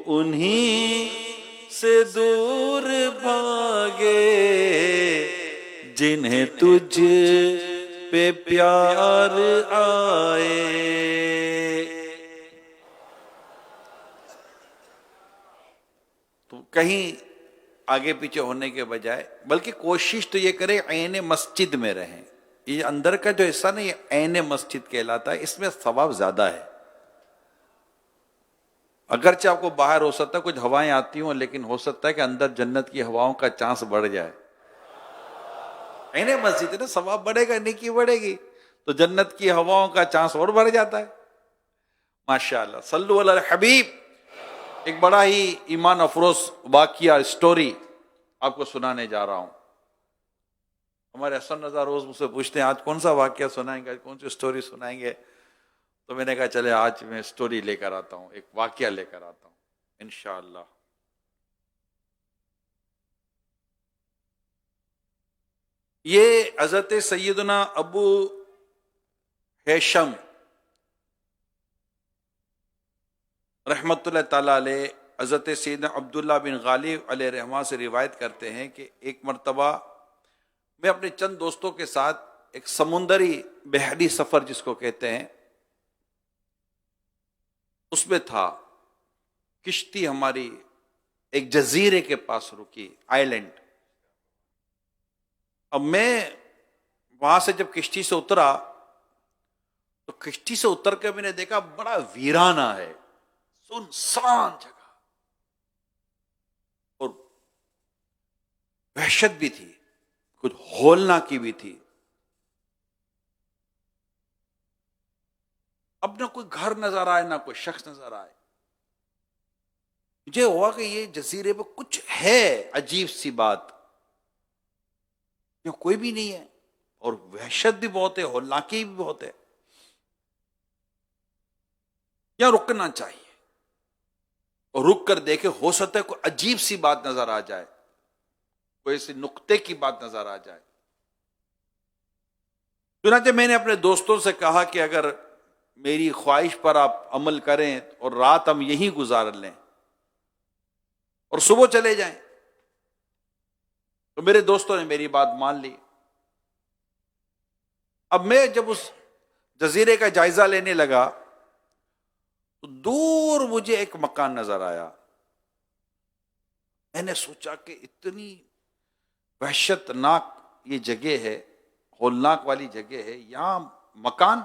انہی سے دور بھاگے جنہیں تجھ پہ پیار آئے. تو کہیں آگے پیچھے ہونے کے بجائے بلکہ کوشش تو یہ کرے عین مسجد میں رہیں. یہ اندر کا جو حصہ نا یہ عین مسجد کہلاتا ہے، اس میں ثواب زیادہ ہے. اگرچہ آپ کو باہر ہو سکتا ہے کچھ ہوائیں آتی ہوں، لیکن ہو سکتا ہے کہ اندر جنت کی ہواؤں کا چانس بڑھ جائے. عین مسجد ہے نا، ثواب بڑھے گا، نیکی بڑھے گی، تو جنت کی ہواؤں کا چانس اور بڑھ جاتا ہے. ماشاءاللہ. صلو علی الحبیب. ایک بڑا ہی ایمان افروز واقعہ اسٹوری آپ کو سنانے جا رہا ہوں. ہمارے حسن رضا روز مجھ سے پوچھتے ہیں آج کون سا واقعہ سنائیں گے، آج کون سی اسٹوری سنائیں گے. تو میں نے کہا چلے آج میں اسٹوری لے کر آتا ہوں، ایک واقعہ لے کر آتا ہوں انشاءاللہ. یہ حضرت سیدنا ابو ہیشم رحمت اللہ تعالی علیہ حضرت سیدنا عبداللہ بن غالب علیہ رحمہ سے روایت کرتے ہیں کہ ایک مرتبہ میں اپنے چند دوستوں کے ساتھ ایک سمندری بحری سفر جس کو کہتے ہیں اس میں تھا. کشتی ہماری ایک جزیرے کے پاس رکی، آئی لینڈ. اب میں وہاں سے جب کشتی سے اترا تو کشتی سے اتر کے میں نے دیکھا بڑا ویرانہ ہے، سنسان جگہ، اور وحشت بھی تھی، کچھ ہولناکی بھی تھی. اب نہ کوئی گھر نظر آئے نہ کوئی شخص نظر آئے. مجھے ہوا کہ یہ جزیرے پہ کچھ ہے عجیب سی بات، یہاں کوئی بھی نہیں ہے اور وحشت بھی بہت ہے، ہولناکی بھی بہت ہے، یہاں رکنا چاہیے. اور رک کر دیکھے ہو سکتا ہے کوئی عجیب سی بات نظر آ جائے، کوئی ایسی نقطے کی بات نظر آ جائے. چنانچہ میں نے اپنے دوستوں سے کہا کہ اگر میری خواہش پر آپ عمل کریں اور رات ہم یہیں گزار لیں اور صبح چلے جائیں. تو میرے دوستوں نے میری بات مان لی. اب میں جب اس جزیرے کا جائزہ لینے لگا تو دور مجھے ایک مکان نظر آیا. میں نے سوچا کہ اتنی وحشت ناک یہ جگہ ہے، ہولناک والی جگہ ہے، یہاں مکان،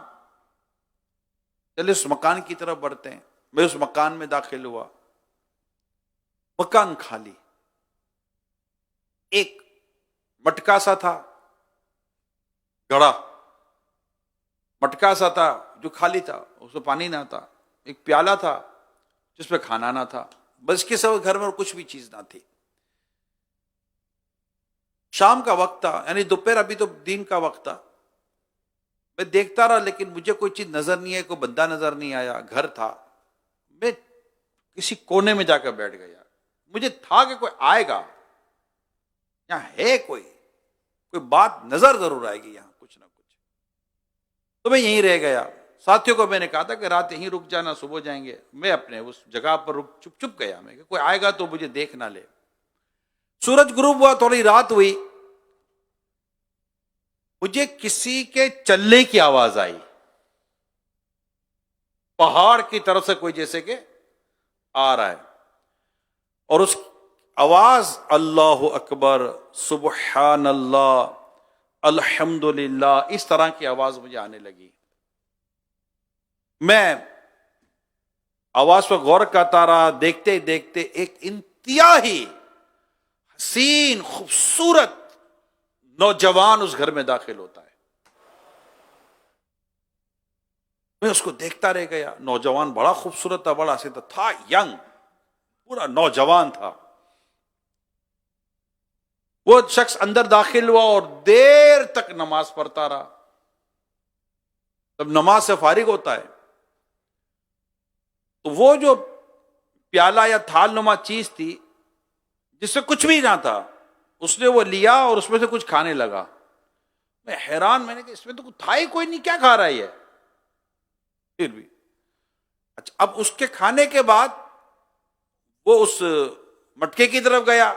چلے اس مکان کی طرف بڑھتے ہیں. میں اس مکان میں داخل ہوا. مکان خالی، ایک مٹکا سا تھا، گڑا مٹکا سا تھا جو خالی تھا، اس میں پانی نہ تھا. ایک پیالہ تھا جس پہ کھانا نہ تھا، بس کے سوا گھر میں اور کچھ بھی چیز نہ تھی. شام کا وقت تھا، یعنی دوپہر، ابھی تو دن کا وقت تھا. میں دیکھتا رہا لیکن مجھے کوئی چیز نظر نہیں آئی، کوئی بندہ نظر نہیں آیا. گھر تھا، میں کسی کونے میں جا کر بیٹھ گیا. مجھے تھا کہ کوئی آئے گا، یہاں ہے کوئی بات نظر ضرور آئے گی یہاں کچھ نہ کچھ. تو میں یہیں رہ گیا. ساتھیوں کو میں نے کہا تھا کہ رات یہیں رک جانا، صبح جائیں گے. میں اپنے اس جگہ پر چپ چپ گیا، میں کہ کوئی آئے گا تو مجھے دیکھ نہ لے. سورج غروب ہوا، تھوڑی رات ہوئی، مجھے کسی کے چلنے کی آواز آئی، پہاڑ کی طرف سے کوئی جیسے کہ آ رہا ہے. اور اس آواز اللہ اکبر، سبحان اللہ، الحمدللہ، اس طرح کی آواز مجھے آنے لگی. میں آواز پر غور کرتا رہا. دیکھتے دیکھتے ایک انتہائی حسین خوبصورت نوجوان اس گھر میں داخل ہوتا ہے. میں اس کو دیکھتا رہ گیا. نوجوان بڑا خوبصورت تھا، بڑا حسین تھا، ینگ، پورا نوجوان تھا. وہ شخص اندر داخل ہوا اور دیر تک نماز پڑھتا رہا. جب نماز سے فارغ ہوتا ہے تو وہ جو پیالہ یا تھال نما چیز تھی جس سے کچھ بھی نہ تھا، اس نے وہ لیا اور اس میں سے کچھ کھانے لگا. میں حیران، میں نے کہا اس میں تو کچھ تھا ہی کوئی نہیں، کیا کھا رہا ہے یہ؟ پھر بھی اچھا. اب اس کے کھانے کے بعد وہ اس مٹکے کی طرف گیا،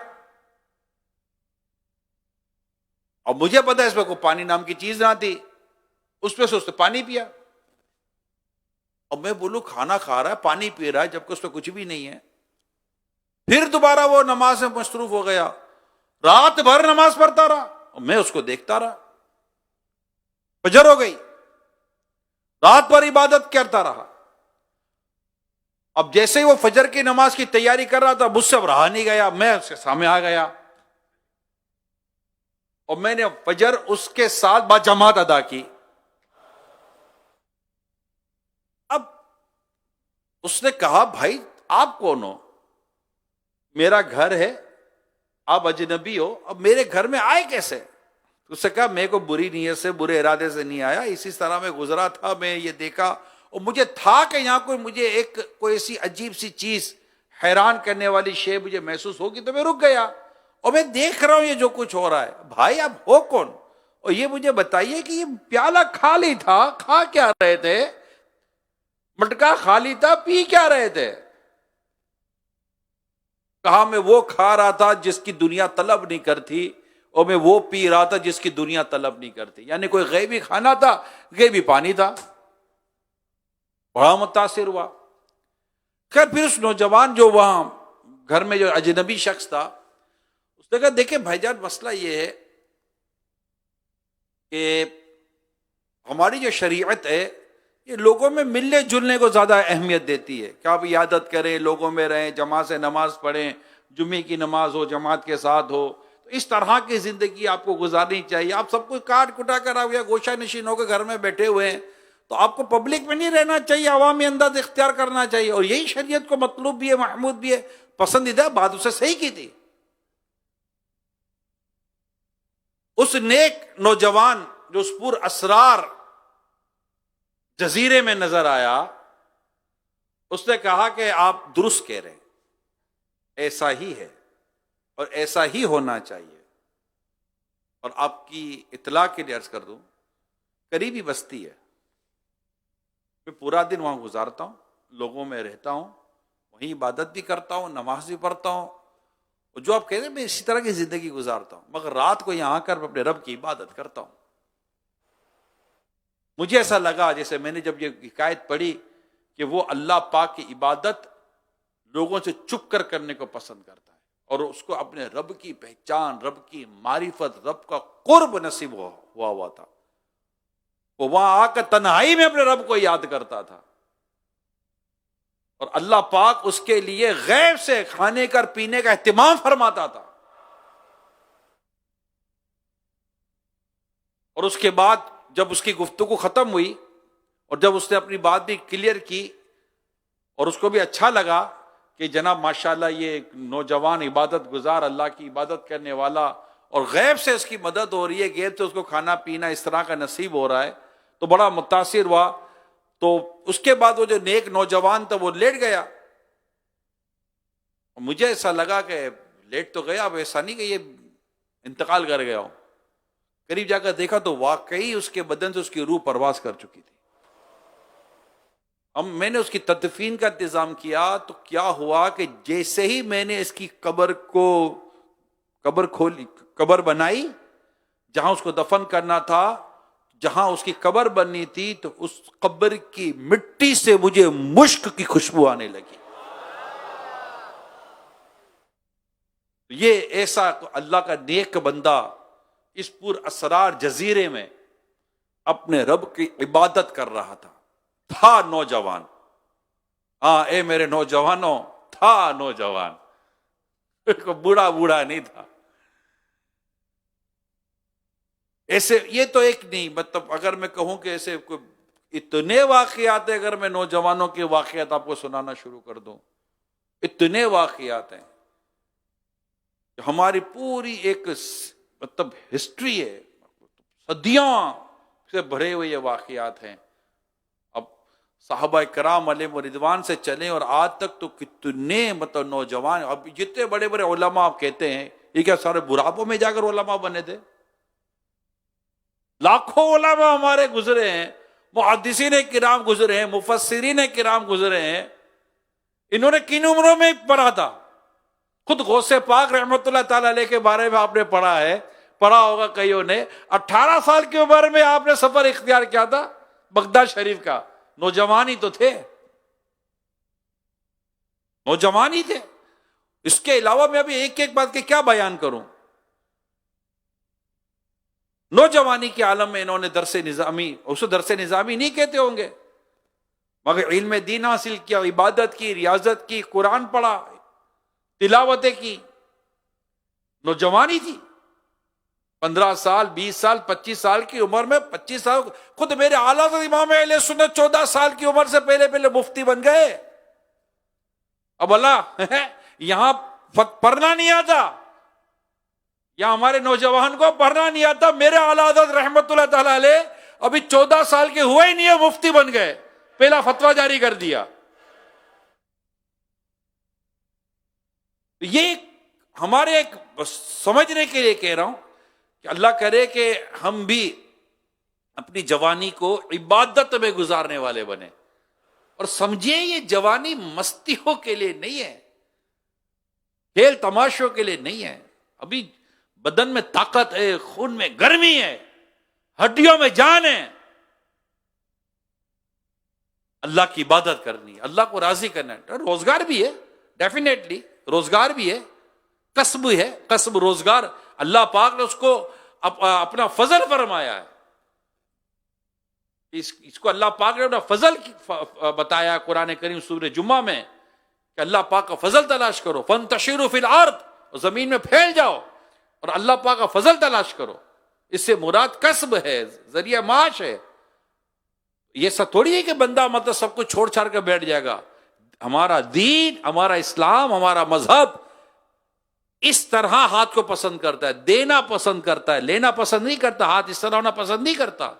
اور مجھے پتا ہے اس میں کوئی پانی نام کی چیز نہ تھی، اس پہ سے اس نے پانی پیا، اور میں بولوں کھانا کھا رہا ہے پانی پی رہا ہے جبکہ اس پہ کچھ بھی نہیں ہے۔ پھر دوبارہ وہ نماز میں مصروف ہو گیا، رات بھر نماز پڑھتا رہا اور میں اس کو دیکھتا رہا۔ فجر ہو گئی، رات بھر عبادت کرتا رہا۔ اب جیسے ہی وہ فجر کی نماز کی تیاری کر رہا تھا، مجھ سے اب رہا نہیں گیا، میں اس کے سامنے آ گیا اور میں نے فجر اس کے ساتھ باجماعت ادا کی۔ اب اس نے کہا بھائی آپ کون ہو؟ میرا گھر ہے، آپ اجنبی ہو، اب میرے گھر میں آئے کیسے؟ اس نے کہا میں کو بری نیت سے برے ارادے سے نہیں آیا، اسی طرح میں گزرا تھا، میں یہ دیکھا اور مجھے تھا کہ یہاں مجھے کوئی ایسی عجیب سی چیز، حیران کرنے والی شے مجھے محسوس ہوگی تو میں رک گیا اور میں دیکھ رہا ہوں یہ جو کچھ ہو رہا ہے۔ بھائی آپ ہو کون؟ اور یہ مجھے بتائیے کہ یہ پیالہ خالی تھا، کھا کیا رہے تھے؟ مٹکا خالی تھا، پی کیا رہے تھے؟ کہا میں وہ کھا رہا تھا جس کی دنیا طلب نہیں کرتی، اور میں وہ پی رہا تھا جس کی دنیا طلب نہیں کرتی، یعنی کوئی غیبی کھانا تھا، غیبی پانی تھا۔ بڑا متاثر ہوا۔ خیر پھر اس نوجوان جو وہاں گھر میں جو اجنبی شخص تھا، اس نے کہا دیکھیں بھائی جان مسئلہ یہ ہے کہ ہماری جو شریعت ہے یہ لوگوں میں ملنے جلنے کو زیادہ اہمیت دیتی ہے کہ آپ عیادت کریں، لوگوں میں رہیں، جماعت سے نماز پڑھیں، جمعے کی نماز ہو جماعت کے ساتھ ہو، تو اس طرح کی زندگی آپ کو گزارنی چاہیے۔ آپ سب کچھ کاٹ کٹا کر آپ یا گوشہ نشین ہو کے گھر میں بیٹھے ہوئے ہیں، تو آپ کو پبلک میں نہیں رہنا چاہیے، عوامی انداز اختیار کرنا چاہیے، اور یہی شریعت کو مطلوب بھی ہے، محمود بھی ہے، پسندیدہ بات اسے صحیح کی تھی۔ اس نیک نوجوان جو اس پر اسرار جزیرے میں نظر آیا، اس نے کہا کہ آپ درست کہہ رہے ہیں، ایسا ہی ہے اور ایسا ہی ہونا چاہیے۔ اور آپ کی اطلاع کے لیے عرض کر دوں، قریبی بستی ہے، میں پورا دن وہاں گزارتا ہوں، لوگوں میں رہتا ہوں، وہیں عبادت بھی کرتا ہوں، نماز بھی پڑھتا ہوں، اور جو آپ کہتے ہیں میں اسی طرح کی زندگی گزارتا ہوں، مگر رات کو یہاں آ کر اپنے رب کی عبادت کرتا ہوں۔ مجھے ایسا لگا جیسے میں نے جب یہ حکایت پڑھی کہ وہ اللہ پاک کی عبادت لوگوں سے چھپ کر کرنے کو پسند کرتا ہے، اور اس کو اپنے رب کی پہچان، رب کی معرفت، رب کا قرب نصیب ہوا تھا۔ وہ وہاں آ کر تنہائی میں اپنے رب کو یاد کرتا تھا، اور اللہ پاک اس کے لیے غیب سے کھانے کا پینے کا اہتمام فرماتا تھا۔ اور اس کے بعد جب اس کی گفتگو ختم ہوئی اور جب اس نے اپنی بات بھی کلیئر کی اور اس کو بھی اچھا لگا کہ جناب ماشاءاللہ یہ ایک نوجوان عبادت گزار، اللہ کی عبادت کرنے والا، اور غیب سے اس کی مدد ہو رہی ہے، غیب سے اس کو کھانا پینا اس طرح کا نصیب ہو رہا ہے، تو بڑا متاثر ہوا۔ تو اس کے بعد وہ جو نیک نوجوان تھا وہ لیٹ گیا، مجھے ایسا لگا کہ لیٹ تو گیا، اب ایسا نہیں کہ یہ انتقال کر گیا ہو۔ قریب جا کر دیکھا تو واقعی اس کے بدن سے اس کی روح پرواز کر چکی تھی۔ میں نے اس کی تدفین کا انتظام کیا تو کیا ہوا کہ جیسے ہی میں نے اس کی قبر کھولی، قبر بنائی، جہاں اس کو دفن کرنا تھا، جہاں اس کی قبر بننی تھی، تو اس قبر کی مٹی سے مجھے مشک کی خوشبو آنے لگی۔ یہ ایسا اللہ کا نیک بندہ اس پر اسرار جزیرے میں اپنے رب کی عبادت کر رہا تھا نوجوان۔ ہاں اے میرے نوجوانوں، تھا نوجوان، بوڑھا نہیں تھا۔ ایسے یہ تو ایک نہیں، مطلب اگر میں کہوں کہ ایسے اتنے واقعات ہیں، اگر میں نوجوانوں کے واقعات آپ کو سنانا شروع کر دوں، اتنے واقعات ہیں، ہماری پوری ایک مطلب ہسٹری ہے، صدیوں سے بھرے ہوئے یہ واقعات ہیں۔ اب صحابہ کرام علیہم رضوان سے چلیں اور آج تک تو کتنے مطلب نوجوان، اب جتنے بڑے بڑے علماء آپ کہتے ہیں، یہ کیا سارے بڑھاپوں میں جا کر علماء بنے تھے؟ لاکھوں علماء ہمارے گزرے ہیں، محدثین کرام گزرے ہیں، مفسرین کرام گزرے ہیں، انہوں نے کن عمروں میں پڑھا تھا؟ خود غوث پاک رحمت اللہ تعالی علیہ کے بارے میں آپ نے پڑھا ہوگا کئیوں نے، 18 سال کی عمر میں آپ نے سفر اختیار کیا تھا بغداد شریف کا، نوجوان ہی تو تھے، نوجوان ہی تھے۔ اس کے علاوہ میں ابھی ایک ایک بات کے کیا بیان کروں۔ نوجوانی کے عالم میں انہوں نے درس نظامی، اسے درس نظامی نہیں کہتے ہوں گے، مگر علم دین حاصل کیا، عبادت کی، ریاضت کی، قرآن پڑھا، تلاوتیں کی، نوجوانی تھی۔ 15 سال، 20 سال، 25 سال کی عمر میں، 25 سال، خود میرے اعلیٰ حضرت امام اہل سنت 14 سال کی عمر سے پہلے مفتی بن گئے۔ اب اللہ یہاں پڑھنا نہیں آتا، یا ہمارے نوجوان کو پڑھنا نہیں آتا، میرے اعلیٰ حضرت رحمت اللہ تعالی علیہ ابھی 14 سال کے ہوئے ہی نہیں ہے، مفتی بن گئے، پہلا فتویٰ جاری کر دیا۔ یہ ہمارے ایک سمجھنے کے لیے کہہ رہا ہوں کہ اللہ کرے کہ ہم بھی اپنی جوانی کو عبادت میں گزارنے والے بنے، اور سمجھیں یہ جوانی مستیوں کے لیے نہیں ہے، کھیل تماشوں کے لیے نہیں ہے۔ ابھی بدن میں طاقت ہے، خون میں گرمی ہے، ہڈیوں میں جان ہے، اللہ کی عبادت کرنی ہے، اللہ کو راضی کرنا ہے۔ روزگار بھی ہے، ڈیفینیٹلی روزگار بھی ہے، کسب ہے، کسب روزگار اللہ پاک نے اس کو اپنا فضل فرمایا ہے، اس کو اللہ پاک نے اپنا فضل بتایا قرآن کریم سورہ جمعہ میں کہ اللہ پاک کا فضل تلاش کرو، فانتشروا فی الارض، زمین میں پھیل جاؤ اور اللہ پاک کا فضل تلاش کرو۔ اس سے مراد کسب ہے، ذریعہ معاش ہے۔ یہ سب تھوڑی ہے کہ بندہ مطلب سب کچھ چھوڑ چھاڑ کے بیٹھ جائے گا۔ ہمارا دین، ہمارا اسلام، ہمارا مذہب اس طرح ہاتھ کو پسند کرتا ہے، دینا پسند کرتا ہے، لینا پسند نہیں کرتا، ہاتھ اس طرح ہونا پسند نہیں کرتا۔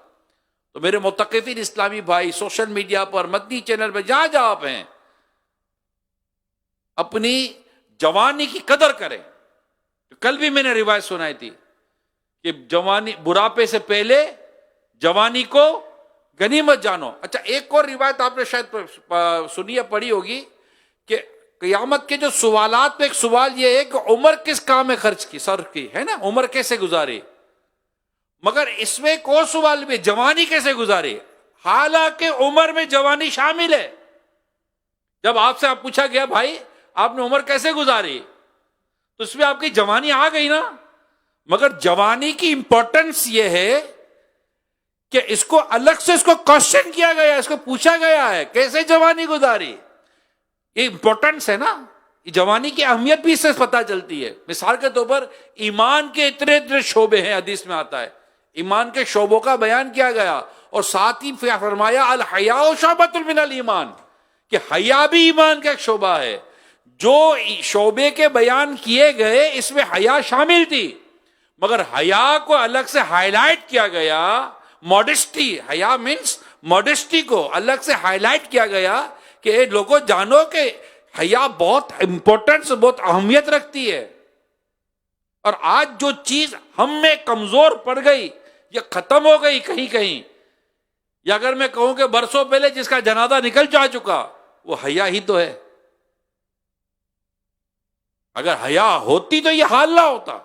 تو میرے متقفین اسلامی بھائی، سوشل میڈیا پر، مدنی چینل پہ، جہاں جہاں آپ ہیں، اپنی جوانی کی قدر کریں۔ کل بھی میں نے روایت سنائی تھی کہ جوانی، بڑھاپے سے پہلے جوانی کو غنیمت جانو۔ اچھا، ایک اور روایت آپ نے شاید سنی یا پڑھی ہوگی کہ قیامت کے جو سوالات میں ایک سوال یہ ہے کہ عمر کس کام میں خرچ کی، صرف کی ہے نا، عمر کیسے گزاری، مگر اس میں ایک اور سوال بھی، جوانی کیسے گزاری، حالانکہ عمر میں جوانی شامل ہے۔ جب آپ سے پوچھا گیا بھائی آپ نے عمر کیسے گزاری، تو اس میں آپ کی جوانی آ گئی نا، مگر جوانی کی امپورٹنس یہ ہے کہ اس کو الگ سے اس کو کوشچن کیا گیا، اس کو پوچھا گیا ہے کیسے جوانی گزاری۔ یہ امپورٹنس ہے نا، یہ جوانی کی اہمیت بھی اس سے پتہ چلتی ہے۔ مثال کے طور پر ایمان کے اتنے شعبے ہیں، حدیث میں آتا ہے ایمان کے شعبوں کا بیان کیا گیا، اور ساتھ ہی فرمایا الحیاء شعبۃ من الایمان، کہ حیا بھی ایمان کا ایک شعبہ ہے۔ جو شعبے کے بیان کیے گئے اس میں حیا شامل تھی، مگر حیا کو الگ سے ہائی لائٹ کیا گیا، ماڈسٹی، حیا مینس ماڈسٹی کو الگ سے ہائی لائٹ کیا گیا کہ لوگوں جانو کہ حیا بہت امپورٹنس، بہت اہمیت رکھتی ہے۔ اور آج جو چیز ہم میں کمزور پڑ گئی یا ختم ہو گئی کہیں کہیں، یا اگر میں کہوں کہ برسوں پہلے جس کا جنازہ نکل جا چکا، وہ حیا ہی تو ہے۔ اگر حیا ہوتی تو یہ حال نہ ہوتا۔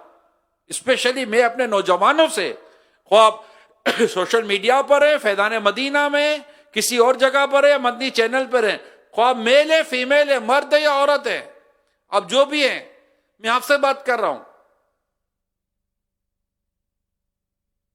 اسپیشلی میں اپنے نوجوانوں سے، خواہ سوشل میڈیا پر ہے، فیضان مدینہ میں، کسی اور جگہ پر ہے، مدنی چینل پر ہے، خواہ میل ہے، فیمیل ہے، مرد ہے یا عورت ہے، اب جو بھی ہیں، میں آپ سے بات کر رہا ہوں،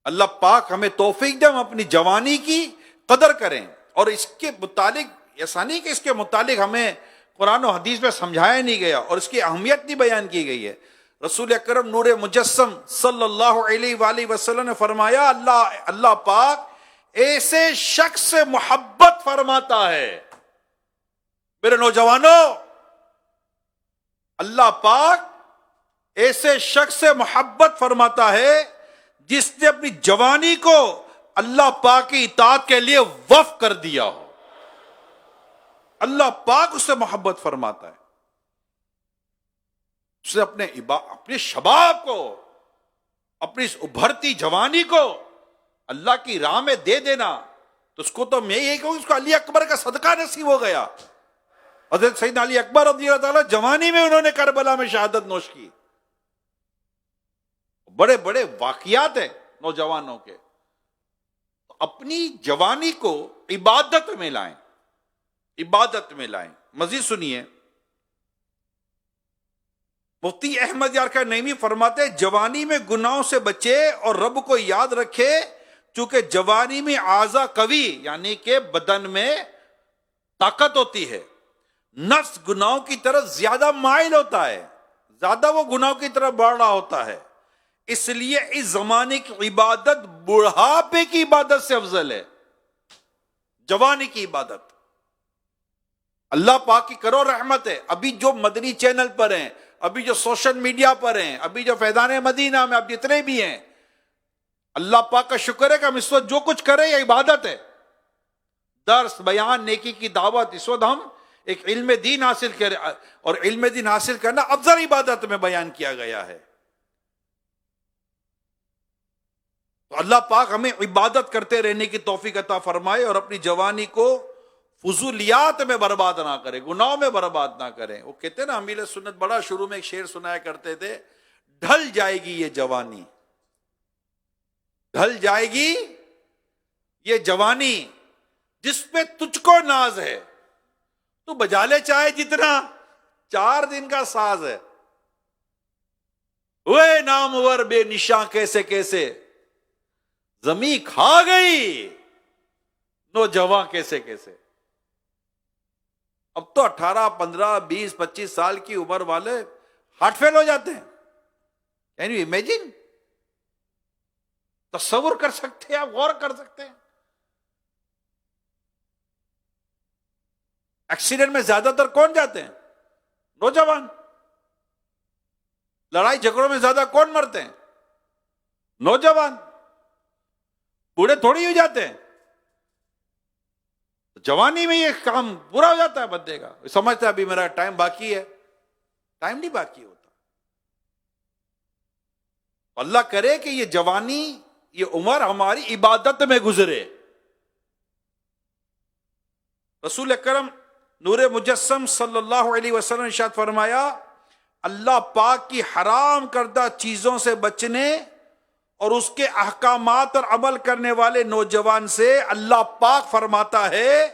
اللہ پاک ہمیں توفیق دے ہم اپنی جوانی کی قدر کریں۔ اور اس کے متعلق ایسا نہیں کہ اس کے متعلق ہمیں قرآن و حدیث میں سمجھایا نہیں گیا اور اس کی اہمیت نہیں بیان کی گئی ہے۔ رسول اکرم نور مجسم صلی اللہ علیہ وآلہ وسلم نے فرمایا اللہ پاک ایسے شخص سے محبت فرماتا ہے، میرے نوجوانوں، اللہ پاک ایسے شخص سے محبت فرماتا ہے جس نے اپنی جوانی کو اللہ پاک کی اطاعت کے لیے وقف کر دیا ہو۔ اللہ پاک اس سے محبت فرماتا ہے، اس سے اپنے شباب کو، اپنی اس ابھرتی جوانی کو اللہ کی راہ میں دے دینا، تو اس کو تو میں یہ کہوں اس کو علی اکبر کا صدقہ نصیب ہو گیا۔ حضرت سیدنا علی اکبر رضی اللہ تعالیٰ جوانی میں انہوں نے کربلا میں شہادت نوش کی. بڑے بڑے واقعات ہیں نوجوانوں کے. اپنی جوانی کو عبادت میں لائیں، عبادت میں لائیں. مزید سنیے، مفتی احمد یارکا نعیمی فرماتے ہیں جوانی میں گناہوں سے بچے اور رب کو یاد رکھے، چونکہ جوانی میں اعضاء قوی یعنی کہ بدن میں طاقت ہوتی ہے، نفس گناہوں کی طرف زیادہ مائل ہوتا ہے، زیادہ وہ گناہوں کی طرف بڑھ رہا ہوتا ہے. اس لیے اس زمانے کی عبادت بڑھاپے کی عبادت سے افضل ہے. جوانی کی عبادت اللہ پاک کی کرو رحمت ہے. ابھی جو مدنی چینل پر ہیں، ابھی جو سوشل میڈیا پر ہیں، ابھی جو فیضان مدینہ میں اب جتنے بھی ہیں، اللہ پاک کا شکر ہے کہ ہم اس وقت جو کچھ کریں یہ عبادت ہے. درس، بیان، نیکی کی دعوت. اس وقت ہم ایک علم دین حاصل کریں، اور علم دین حاصل کرنا افضل عبادت میں بیان کیا گیا ہے. تو اللہ پاک ہمیں عبادت کرتے رہنے کی توفیق عطا فرمائے اور اپنی جوانی کو فضولیات میں برباد نہ کرے، گناہوں میں برباد نہ کریں. وہ کہتے ہیں نا، امیل سنت بڑا شروع میں ایک شعر سنایا کرتے تھے، ڈھل جائے گی یہ جوانی، ڈھل جائے گی یہ جوانی جس پہ تجھ کو ناز ہے، تو بجا لے چاہے جتنا، 4 دن کا ساز ہے. وہ نامور بے نشاں کیسے کیسے، زمیں کھا گئی نوجوان کیسے کیسے. اب تو 18، 15، 20، 25 سال کی عمر والے ہارٹ فیل ہو جاتے ہیں. Can you imagine? تصور کر سکتے ہیں آپ، غور کر سکتے ہیں. ایکسیڈنٹ میں زیادہ تر کون جاتے ہیں؟ نوجوان. لڑائی جھگڑوں میں زیادہ کون مرتے ہیں؟ نوجوان. بوڑھے تھوڑی ہو جاتے ہیں. جوانی میں یہ کام برا ہو جاتا ہے بندے کا، سمجھتا ہے ابھی میرا ٹائم باقی ہے. ٹائم نہیں باقی ہوتا. اللہ کرے کہ یہ جوانی، یہ عمر ہماری عبادت میں گزرے. رسول اکرم نور مجسم صلی اللہ علیہ وسلم نے ارشاد فرمایا، اللہ پاک کی حرام کردہ چیزوں سے بچنے اور اس کے احکامات اور عمل کرنے والے نوجوان سے اللہ پاک فرماتا ہے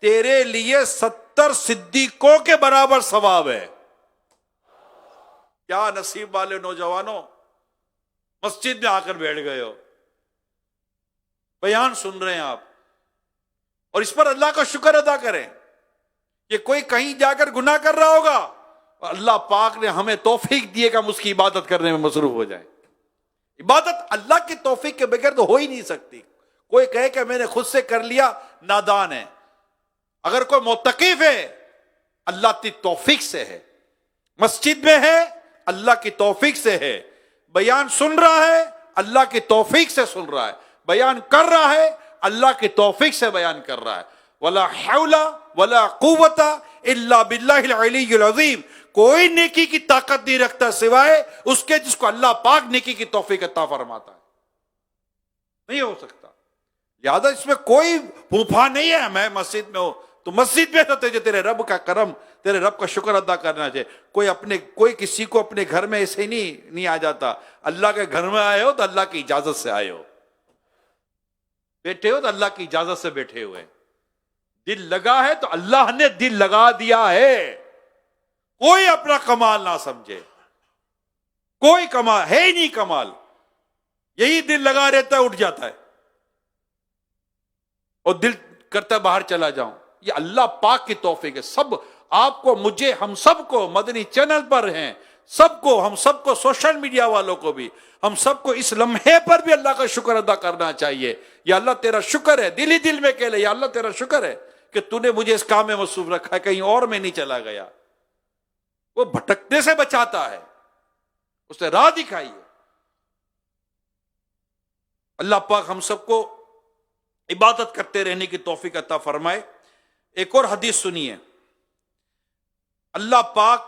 تیرے لیے 70 صدیقوں کے برابر ثواب ہے. کیا نصیب والے نوجوانوں، مسجد میں آ کر بیٹھ گئے ہو، بیان سن رہے ہیں آپ، اور اس پر اللہ کا شکر ادا کریں. یہ کوئی کہیں جا کر گناہ کر رہا ہوگا، اور اللہ پاک نے ہمیں توفیق دیے کہ ہم اس کی عبادت کرنے میں مصروف ہو جائیں. عبادت اللہ کی توفیق کے بغیر تو ہو ہی نہیں سکتی. کوئی کہے کہ میں نے خود سے کر لیا، نادان ہے. اگر کوئی معتکف ہے اللہ کی توفیق سے ہے، مسجد میں ہے اللہ کی توفیق سے ہے، بیان سن رہا ہے اللہ کی توفیق سے سن رہا ہے، بیان کر رہا ہے اللہ کی توفیق سے بیان کر رہا ہے. ولا حول ولا قوت الا باللہ العلی العظیم. کوئی نیکی کی طاقت نہیں رکھتا سوائے اس کے جس کو اللہ پاک نیکی کی توفیق عطا فرماتا ہے. نہیں ہو سکتا. لہذا اس میں کوئی پھوپھا نہیں ہے میں مسجد میں ہوں تو مسجد میں تو تیرے رب کا کرم، تیرے رب کا شکر ادا کرنا چاہیے. کوئی کسی کو اپنے گھر میں ایسے نہیں آ جاتا. اللہ کے گھر میں آئے ہو تو اللہ کی اجازت سے آئے ہو، بیٹھے ہو تو اللہ کی اجازت سے بیٹھے ہوئے. دل لگا ہے تو اللہ نے دل لگا دیا ہے. کوئی اپنا کمال نہ سمجھے، کوئی کمال ہے ہی نہیں. کمال یہی دل لگا رہتا ہے، اٹھ جاتا ہے اور دل کرتا ہے باہر چلا جاؤں. یہ اللہ پاک کی توفیق ہے. سب آپ کو، مجھے، ہم سب کو مدنی چینل پر ہیں، سب کو، ہم سب کو، سوشل میڈیا والوں کو بھی، ہم سب کو اس لمحے پر بھی اللہ کا شکر ادا کرنا چاہیے. یا اللہ تیرا شکر ہے، دل ہی دل میں کہہ لے یا اللہ تیرا شکر ہے کہ تو نے مجھے اس کام میں مصروف رکھا ہے، کہیں اور میں نہیں چلا گیا. وہ بھٹکنے سے بچاتا ہے، اس نے راہ دکھائی ہے. اللہ پاک ہم سب کو عبادت کرتے رہنے کی توفیق عطا فرمائے. ایک اور حدیث سنیے. اللہ پاک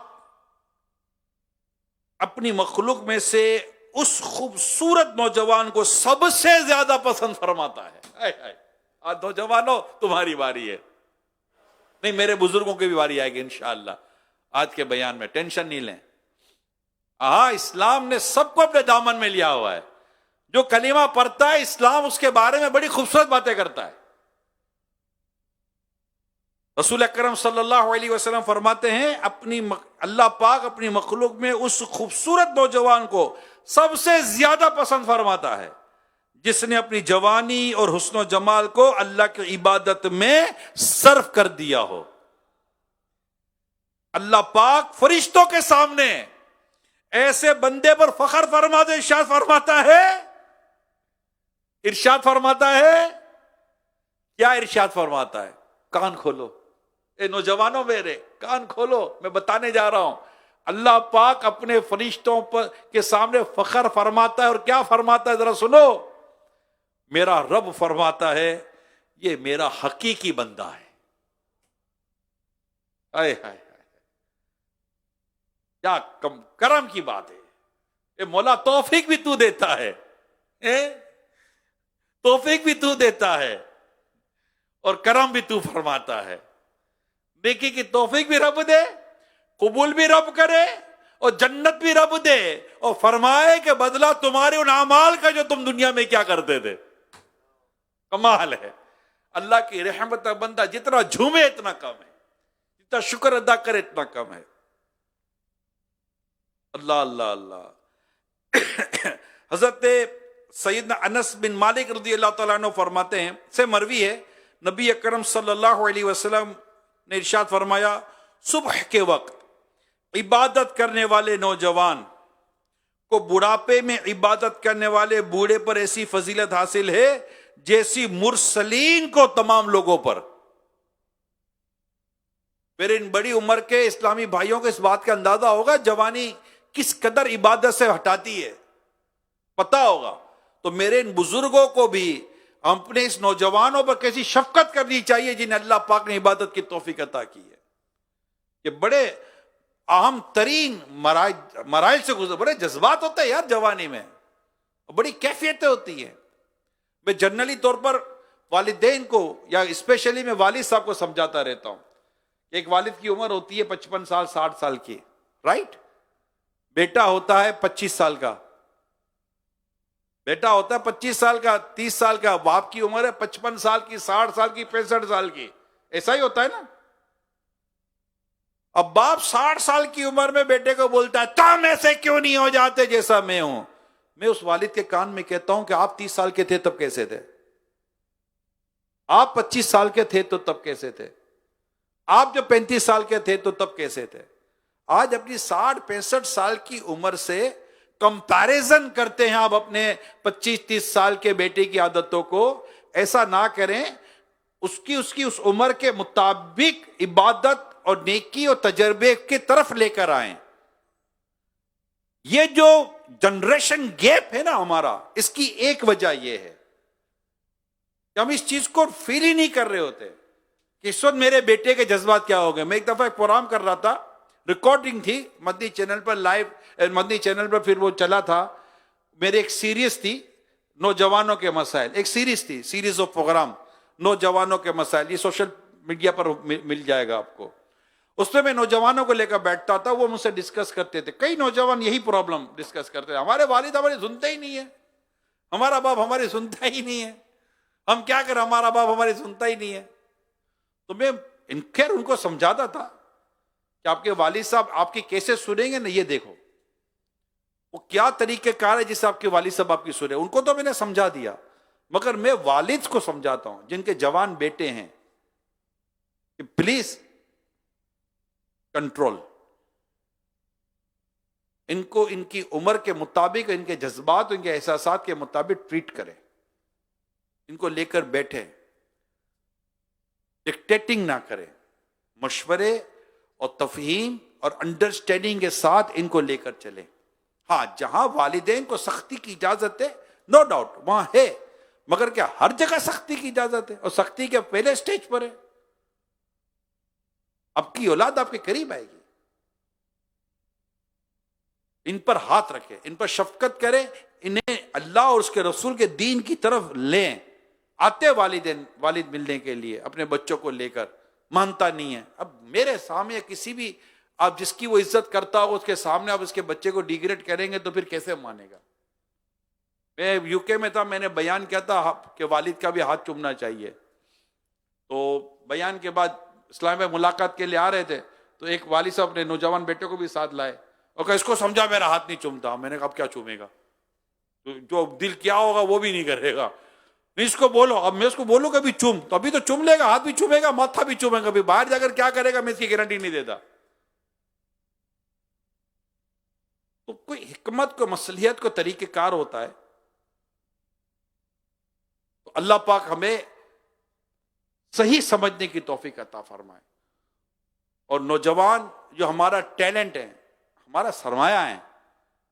اپنی مخلوق میں سے اس خوبصورت نوجوان کو سب سے زیادہ پسند فرماتا ہے. آج نوجوانوں تمہاری باری ہے. نہیں، میرے بزرگوں کی بھی باری آئے گی انشاءاللہ آج کے بیان میں، ٹینشن نہیں لیں. ہاں، اسلام نے سب کو اپنے دامن میں لیا ہوا ہے. جو کلمہ پڑھتا ہے اسلام اس کے بارے میں بڑی خوبصورت باتیں کرتا ہے. رسول اکرم صلی اللہ علیہ وسلم فرماتے ہیں اللہ پاک اپنی مخلوق میں اس خوبصورت نوجوان کو سب سے زیادہ پسند فرماتا ہے جس نے اپنی جوانی اور حسن و جمال کو اللہ کی عبادت میں صرف کر دیا ہو. اللہ پاک فرشتوں کے سامنے ایسے بندے پر فخر فرماتے، ارشاد فرماتا ہے. کیا ارشاد فرماتا ہے؟ کان کھولو اے نوجوانوں، میرے کان کھولو، میں بتانے جا رہا ہوں. اللہ پاک اپنے فرشتوں کے سامنے فخر فرماتا ہے، اور کیا فرماتا ہے ذرا سنو. میرا رب فرماتا ہے یہ میرا حقیقی بندہ ہے. ہائے ہائے، کیا کرم کی بات ہے. اے مولا، توفیق بھی تو دیتا ہے، توفیق بھی تو دیتا ہے اور کرم بھی تو فرماتا ہے. نیکی کی توفیق بھی رب دے، قبول بھی رب کرے، اور جنت بھی رب دے، اور فرمائے کہ بدلہ تمہارے ان اعمال کا جو تم دنیا میں کیا کرتے تھے. کمال ہے. اللہ کی رحمت کا بندہ جتنا جھومے اتنا کم ہے، جتنا شکر ادا کرے اتنا کم ہے. اللہ اللہ اللہ. حضرت سیدنا انس بن مالک رضی اللہ تعالیٰ عنہ فرماتے ہیں، سے مروی ہے، نبی اکرم صلی اللہ علیہ وسلم نے ارشاد فرمایا، صبح کے وقت عبادت کرنے والے نوجوان کو بڑھاپے میں عبادت کرنے والے بوڑھے پر ایسی فضیلت حاصل ہے جیسی مرسلین کو تمام لوگوں پر. پھر ان بڑی عمر کے اسلامی بھائیوں کو اس بات کا اندازہ ہوگا جوانی کس قدر عبادت سے ہٹاتی ہے، پتہ ہوگا. تو میرے ان بزرگوں کو بھی اپنے اس نوجوانوں پر کیسی شفقت کرنی چاہیے جنہیں اللہ پاک نے عبادت کی توفیق عطا کی ہے. یہ بڑے اہم ترین مراحل سے گزر، بڑے جذبات ہوتے ہیں یار جوانی میں، بڑی کیفیتیں ہوتی ہیں. میں جنرلی طور پر والدین کو یا اسپیشلی میں والد صاحب کو سمجھاتا رہتا ہوں. ایک والد کی عمر ہوتی ہے 55 سال 60 سال کی، رائٹ. بیٹا ہوتا ہے 25 سال کا، بیٹا ہوتا ہے 25 سال کا 30 سال کا. باپ کی عمر ہے 55 سال کی 60 سال کی 65 سال کی. ایسا ہی ہوتا ہے نا. اب باپ 60 سال کی عمر میں بیٹے کو بولتا ہے تم ایسے کیوں نہیں ہو جاتے جیسا میں ہوں. میں اس والد کے کان میں کہتا ہوں کہ آپ 30 سال کے تھے تب کیسے تھے؟ آپ 25 سال کے تھے تو تب کیسے تھے؟ آپ جو 35 سال کے تھے تو تب کیسے تھے؟ آج اپنی 60-65 سال کی عمر سے کمپیریزن کرتے ہیں آپ اپنے 25-30 سال کے بیٹے کی عادتوں کو. ایسا نہ کریں. اس کی اس عمر کے مطابق عبادت اور نیکی اور تجربے کی طرف لے کر آئیں. یہ جو جنریشن گیپ ہے نا ہمارا، اس کی ایک وجہ یہ ہے کہ ہم اس چیز کو فیل ہی نہیں کر رہے ہوتے کہ اس وقت میرے بیٹے کے جذبات کیا ہو گئے. میں ایک دفعہ ایک پروگرام کر رہا تھا، ریکارڈنگ تھی مدنی چینل پر، لائیو مدنی چینل پر، پھر وہ چلا تھا. میرے ایک سیریز تھی نوجوانوں کے مسائل، ایک سیریز تھی، سیریز آف پروگرام نوجوانوں کے مسائل. یہ سوشل میڈیا پر مل جائے گا آپ کو. اس میں نوجوانوں کو لے کر بیٹھتا تھا، وہ مجھ سے ڈسکس کرتے تھے. کئی نوجوان یہی پرابلم ڈسکس کرتے ہیں، ہمارے والد ہماری سنتے ہی نہیں ہے، ہمارا باپ ہماری سنتا ہی نہیں ہے، ہم کیا کریں، ہمارا باپ ہماری سنتا ہی نہیں ہے. تو میں خیر ان کو سمجھاتا تھا کہ آپ کے والد صاحب آپ کی کیسے سنیں گے نا، یہ دیکھو وہ کیا طریقہ کار ہے جس سے آپ کے والد صاحب آپ کی سنیں. ان کو تو میں نے سمجھا دیا، مگر میں والد کو سمجھاتا ہوں جن کے جوان بیٹے ہیں کہ پلیز کنٹرول. ان کو ان کی عمر کے مطابق، ان کے جذبات، ان کے احساسات کے مطابق ٹریٹ کریں. ان کو لے کر بیٹھے، ڈکٹیٹنگ نہ کریں، مشورے اور تفہیم اور انڈرسٹینڈنگ کے ساتھ ان کو لے کر چلیں. ہاں، جہاں والدین کو سختی کی اجازت ہے، نو ڈاؤٹ وہاں ہے، مگر کیا ہر جگہ سختی کی اجازت ہے؟ اور سختی کے پہلے سٹیج پر ہے. اب کی اولاد آپ کے قریب آئے گی، ان پر ہاتھ رکھے، ان پر شفقت کرے، انہیں اللہ اور اس کے رسول کے دین کی طرف لیں. آتے والد ملنے کے لیے اپنے بچوں کو لے کر، مانتا نہیں ہے. اب میرے سامنے کسی بھی آپ جس کی وہ عزت کرتا ہو اس کے سامنے آپ اس کے بچے کو ڈیگریڈ کریں گے تو پھر کیسے مانے گا؟ میں یو کے میں تھا, میں نے بیان کیا تھا کہ والد کا بھی ہاتھ چومنا چاہیے. تو بیان کے بعد اسلام میں ملاقات کے لیے آ رہے تھے تو ایک والد صاحب اپنے نوجوان بیٹے کو بھی ساتھ لائے اور کہا اس کو سمجھا میرا ہاتھ نہیں چومتا. میں نے کہا اب کیا چومے گا, جو دل کیا ہوگا وہ بھی نہیں کرے گا. اس کو بولو, اب میں اس کو بولوں کبھی چوم تو ابھی تو چوم لے گا, ہاتھ بھی چومے گا, ماتھا بھی چومے گا, ابھی باہر جا کر کیا کرے گا میں اس کی گارنٹی نہیں دیتا. تو کوئی حکمت کو مصلحت کو طریقہ کار ہوتا ہے. تو اللہ پاک ہمیں صحیح سمجھنے کی توفیق عطا فرمائے. اور نوجوان جو ہمارا ٹیلنٹ ہے, ہمارا سرمایہ ہے,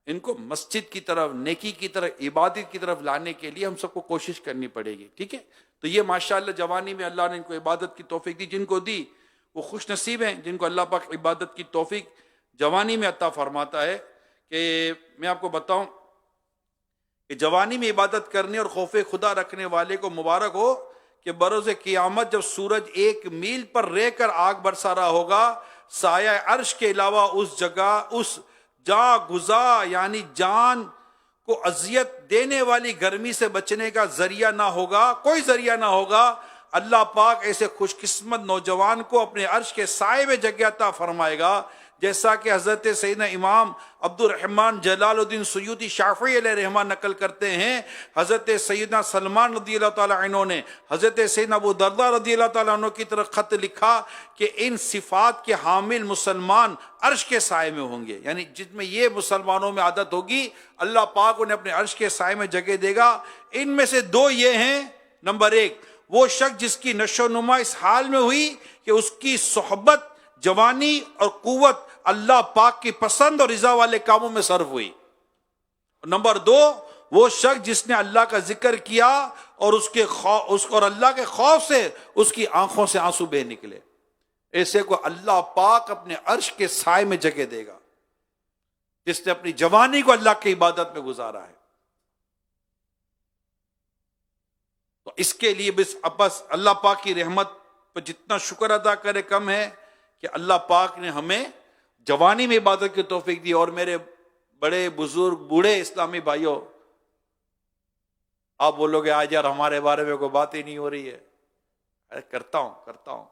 ان کو مسجد کی طرف, نیکی کی طرف, عبادت کی طرف لانے کے لیے ہم سب کو کوشش کرنی پڑے گی. ٹھیک ہے, تو یہ ماشاءاللہ جوانی میں اللہ نے ان کو عبادت کی توفیق دی. جن کو دی وہ خوش نصیب ہیں جن کو اللہ پاک عبادت کی توفیق جوانی میں عطا فرماتا ہے. کہ میں آپ کو بتاؤں کہ جوانی میں عبادت کرنے اور خوف خدا رکھنے والے کو مبارک ہو کہ بروز قیامت جب سورج 1 میل پر رہ کر آگ برسا رہا ہوگا, سایہ عرش کے علاوہ اس جگہ اس جا گزا یعنی جان کو اذیت دینے والی گرمی سے بچنے کا ذریعہ نہ ہوگا, کوئی ذریعہ نہ ہوگا. اللہ پاک ایسے خوش قسمت نوجوان کو اپنے عرش کے سائے میں جگہ عطا فرمائے گا, جیسا کہ حضرت سیدنا امام عبد الرحمن جلال الدین سیوطی شافعی علیہ رحمہ نقل کرتے ہیں. حضرت سیدنا سلمان رضی اللہ تعالیٰ عنہ نے حضرت سیدنا ابو درداء رضی اللہ تعالیٰ عنہ کی طرف خط لکھا کہ ان صفات کے حامل مسلمان عرش کے سائے میں ہوں گے. یعنی جس میں یہ مسلمانوں میں عادت ہوگی اللہ پاک انہیں اپنے عرش کے سائے میں جگہ دے گا. ان میں سے 2 یہ ہیں. نمبر 1, وہ شخص جس کی نشو و نما اس حال میں ہوئی کہ اس کی صحبت, جوانی اور قوت اللہ پاک کی پسند اور رضا والے کاموں میں صرف ہوئی. نمبر 2, وہ شخص جس نے اللہ کا ذکر کیا اور اور اللہ کے خوف سے اس کی آنکھوں سے آنسو بہہ نکلے. ایسے کو اللہ پاک اپنے عرش کے سائے میں جگہ دے گا جس نے اپنی جوانی کو اللہ کی عبادت میں گزارا ہے. تو اس کے لیے بس اللہ پاک کی رحمت پر جتنا شکر ادا کرے کم ہے کہ اللہ پاک نے ہمیں جوانی میں عبادت کی توفیق دی. اور میرے بڑے بزرگ بوڑھے اسلامی بھائیوں, آپ بولو گے آج یار ہمارے بارے میں کوئی بات ہی نہیں ہو رہی ہے. ارے کرتا ہوں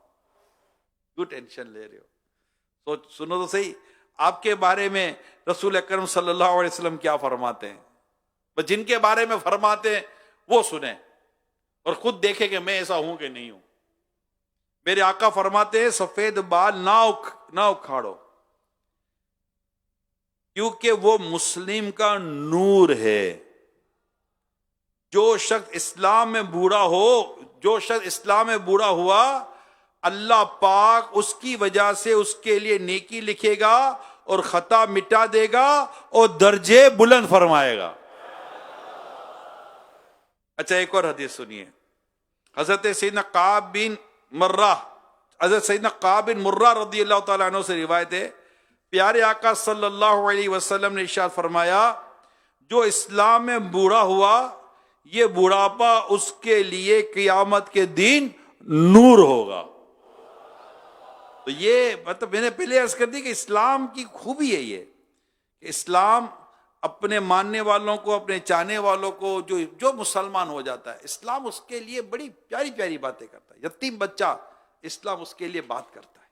کیوں ٹینشن لے رہے ہو؟ سنو تو صحیح, آپ کے بارے میں رسول اکرم صلی اللہ علیہ وسلم کیا فرماتے ہیں. بس جن کے بارے میں فرماتے ہیں وہ سنیں اور خود دیکھیں کہ میں ایسا ہوں کہ نہیں ہوں. میرے آقا فرماتے ہیں سفید بال نہ اکھاڑو کیونکہ وہ مسلم کا نور ہے. جو شخص اسلام میں بوڑھا ہوا اللہ پاک اس کی وجہ سے اس کے لیے نیکی لکھے گا اور خطا مٹا دے گا اور درجے بلند فرمائے گا. اچھا ایک اور حدیث سنیے. حضرت سیدنا کعب بن مرہ رضی اللہ تعالیٰ عنہ سے روایت ہے, پیارے آقا صلی اللہ علیہ وسلم نے ارشاد فرمایا جو اسلام میں بوڑھا ہوا یہ بوڑھاپا اس کے لیے قیامت کے دن نور ہوگا. تو یہ مطلب میں نے پہلے عرض کر دی کہ اسلام کی خوبی ہے یہ کہ اسلام اپنے ماننے والوں کو, اپنے چاہنے والوں کو, جو مسلمان ہو جاتا ہے اسلام اس کے لیے بڑی پیاری پیاری باتیں کرتا ہے. یتیم بچہ اسلام اس کے لیے بات کرتا ہے.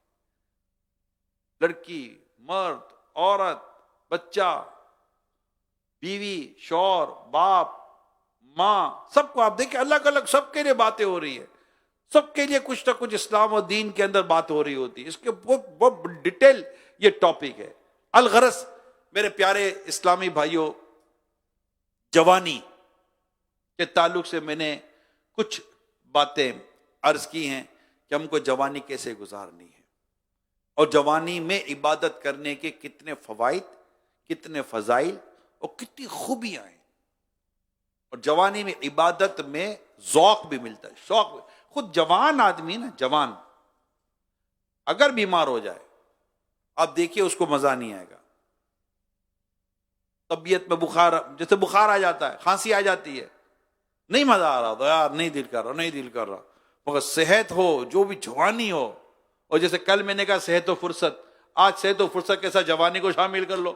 لڑکی, مرد, عورت, بچہ, بیوی, شوہر, باپ, ماں, سب کو آپ دیکھیں الگ الگ سب کے لیے باتیں ہو رہی ہے. سب کے لیے کچھ نہ کچھ اسلام اور دین کے اندر بات ہو رہی ہوتی ہے. اس کے بہت ڈیٹیل یہ ٹاپک ہے. الغرض میرے پیارے اسلامی بھائیوں, جوانی کے تعلق سے میں نے کچھ باتیں عرض کی ہیں کہ ہم کو جوانی کیسے گزارنی ہے اور جوانی میں عبادت کرنے کے کتنے فوائد, کتنے فضائل اور کتنی خوبیاں ہیں. اور جوانی میں عبادت میں ذوق بھی ملتا ہے, شوق بھی. خود جوان آدمی نا, جوان اگر بیمار ہو جائے آپ دیکھیے اس کو مزہ نہیں آئے گا. طبیعت میں جیسے بخار آ جاتا ہے, کھانسی آ جاتی ہے, نہیں مزہ آ رہا تو یار نہیں دل کر رہا. مگر صحت ہو, جو بھی جوانی ہو, اور جیسے کل میں نے کہا صحت و فرصت، آج صحت و فرصت کے ساتھ جوانی کو شامل کر لو،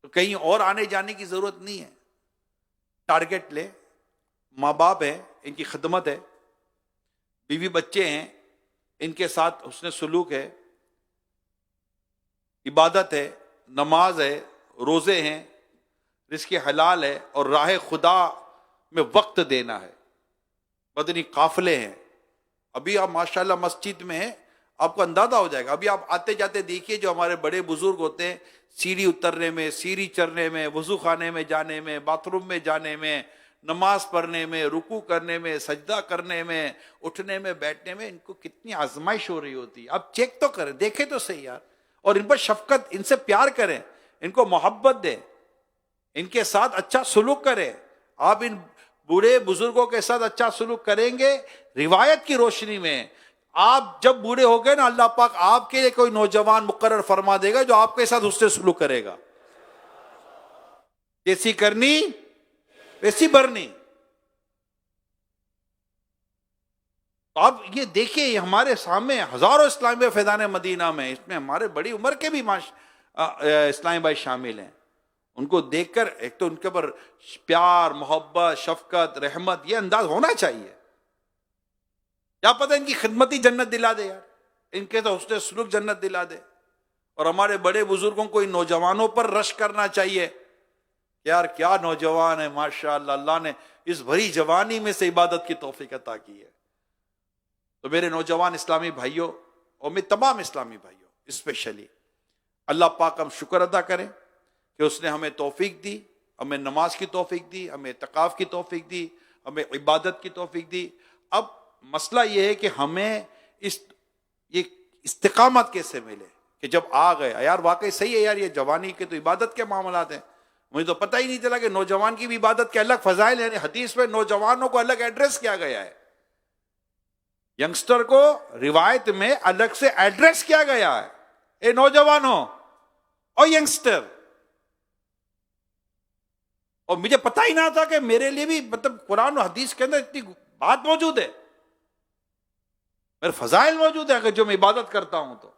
تو کہیں اور آنے جانے کی ضرورت نہیں ہے. ٹارگٹ لے، ماں باپ ہیں ان کی خدمت ہے، بیوی بچے ہیں ان کے ساتھ حسن سلوک ہے، عبادت ہے، نماز ہے، روزے ہیں، رزق حلال ہے، اور راہ خدا میں وقت دینا ہے. مدنی قافلے ہیں. ابھی آپ ماشاءاللہ مسجد میں ہیں، آپ کو اندازہ ہو جائے گا. ابھی آپ آتے جاتے دیکھیے جو ہمارے بڑے بزرگ ہوتے ہیں، سیڑھی اترنے میں، سیڑھی چڑھنے میں، وضو خانے میں جانے میں، باتھ روم میں جانے میں، نماز پڑھنے میں، رکوع کرنے میں، سجدہ کرنے میں، اٹھنے میں، بیٹھنے میں، ان کو کتنی آزمائش ہو رہی ہوتی ہے. آپ چیک تو کریں، دیکھیں تو صحیح یار. اور ان پر شفقت، ان سے پیار کریں، ان کو محبت دیں، ان کے ساتھ اچھا سلوک کریں. آپ ان بوڑھے بزرگوں کے ساتھ اچھا سلوک کریں گے، روایت کی روشنی میں آپ جب بوڑھے ہو گئے نا، اللہ پاک آپ کے لیے کوئی نوجوان مقرر فرما دے گا جو آپ کے ساتھ اس سے سلوک کرے گا. جیسی کرنی ویسی بھرنی. آپ یہ دیکھیں، یہ ہمارے سامنے ہزاروں اسلامی فیضان مدینہ میں، اس میں ہمارے بڑی عمر کے بھی اسلامی بھائی شامل ہیں. ان کو دیکھ کر ایک تو ان کے پر پیار، محبت، شفقت، رحمت، یہ انداز ہونا چاہیے. کیا پتہ ان کی خدمت ہی جنت دلا دے یار، ان کے تو حسن سلوک جنت دلا دے. اور ہمارے بڑے بزرگوں کو ان نوجوانوں پر رشک کرنا چاہیے. یار کیا نوجوان ہے ماشاءاللہ، اللہ نے اس بھری جوانی میں سے عبادت کی توفیق عطا کی ہے. تو میرے نوجوان اسلامی بھائیوں اور میں تمام اسلامی بھائیوں اسپیشلی، اللہ پاک ہم شکر ادا کریں کہ اس نے ہمیں توفیق دی، ہمیں نماز کی توفیق دی، ہمیں اعتکاف کی توفیق دی، ہمیں عبادت کی توفیق دی. اب مسئلہ یہ ہے کہ ہمیں یہ استقامت کیسے ملے کہ جب آ گئے یار واقعی صحیح ہے یار، یہ جوانی کے تو عبادت کے معاملات ہیں. مجھے تو پتہ ہی نہیں چلا کہ نوجوان کی بھی عبادت کے الگ فضائل ہیں. حدیث میں نوجوانوں کو الگ ایڈریس کیا گیا ہے، ینگسٹر کو روایت میں الگ سے ایڈریس کیا گیا ہے، اے نوجوانوں اور ینگسٹر. اور مجھے پتہ ہی نہ تھا کہ میرے لیے بھی مطلب قرآن و حدیث کے اندر اتنی بات موجود ہے، میرے فضائل موجود ہے اگر جو میں عبادت کرتا ہوں. تو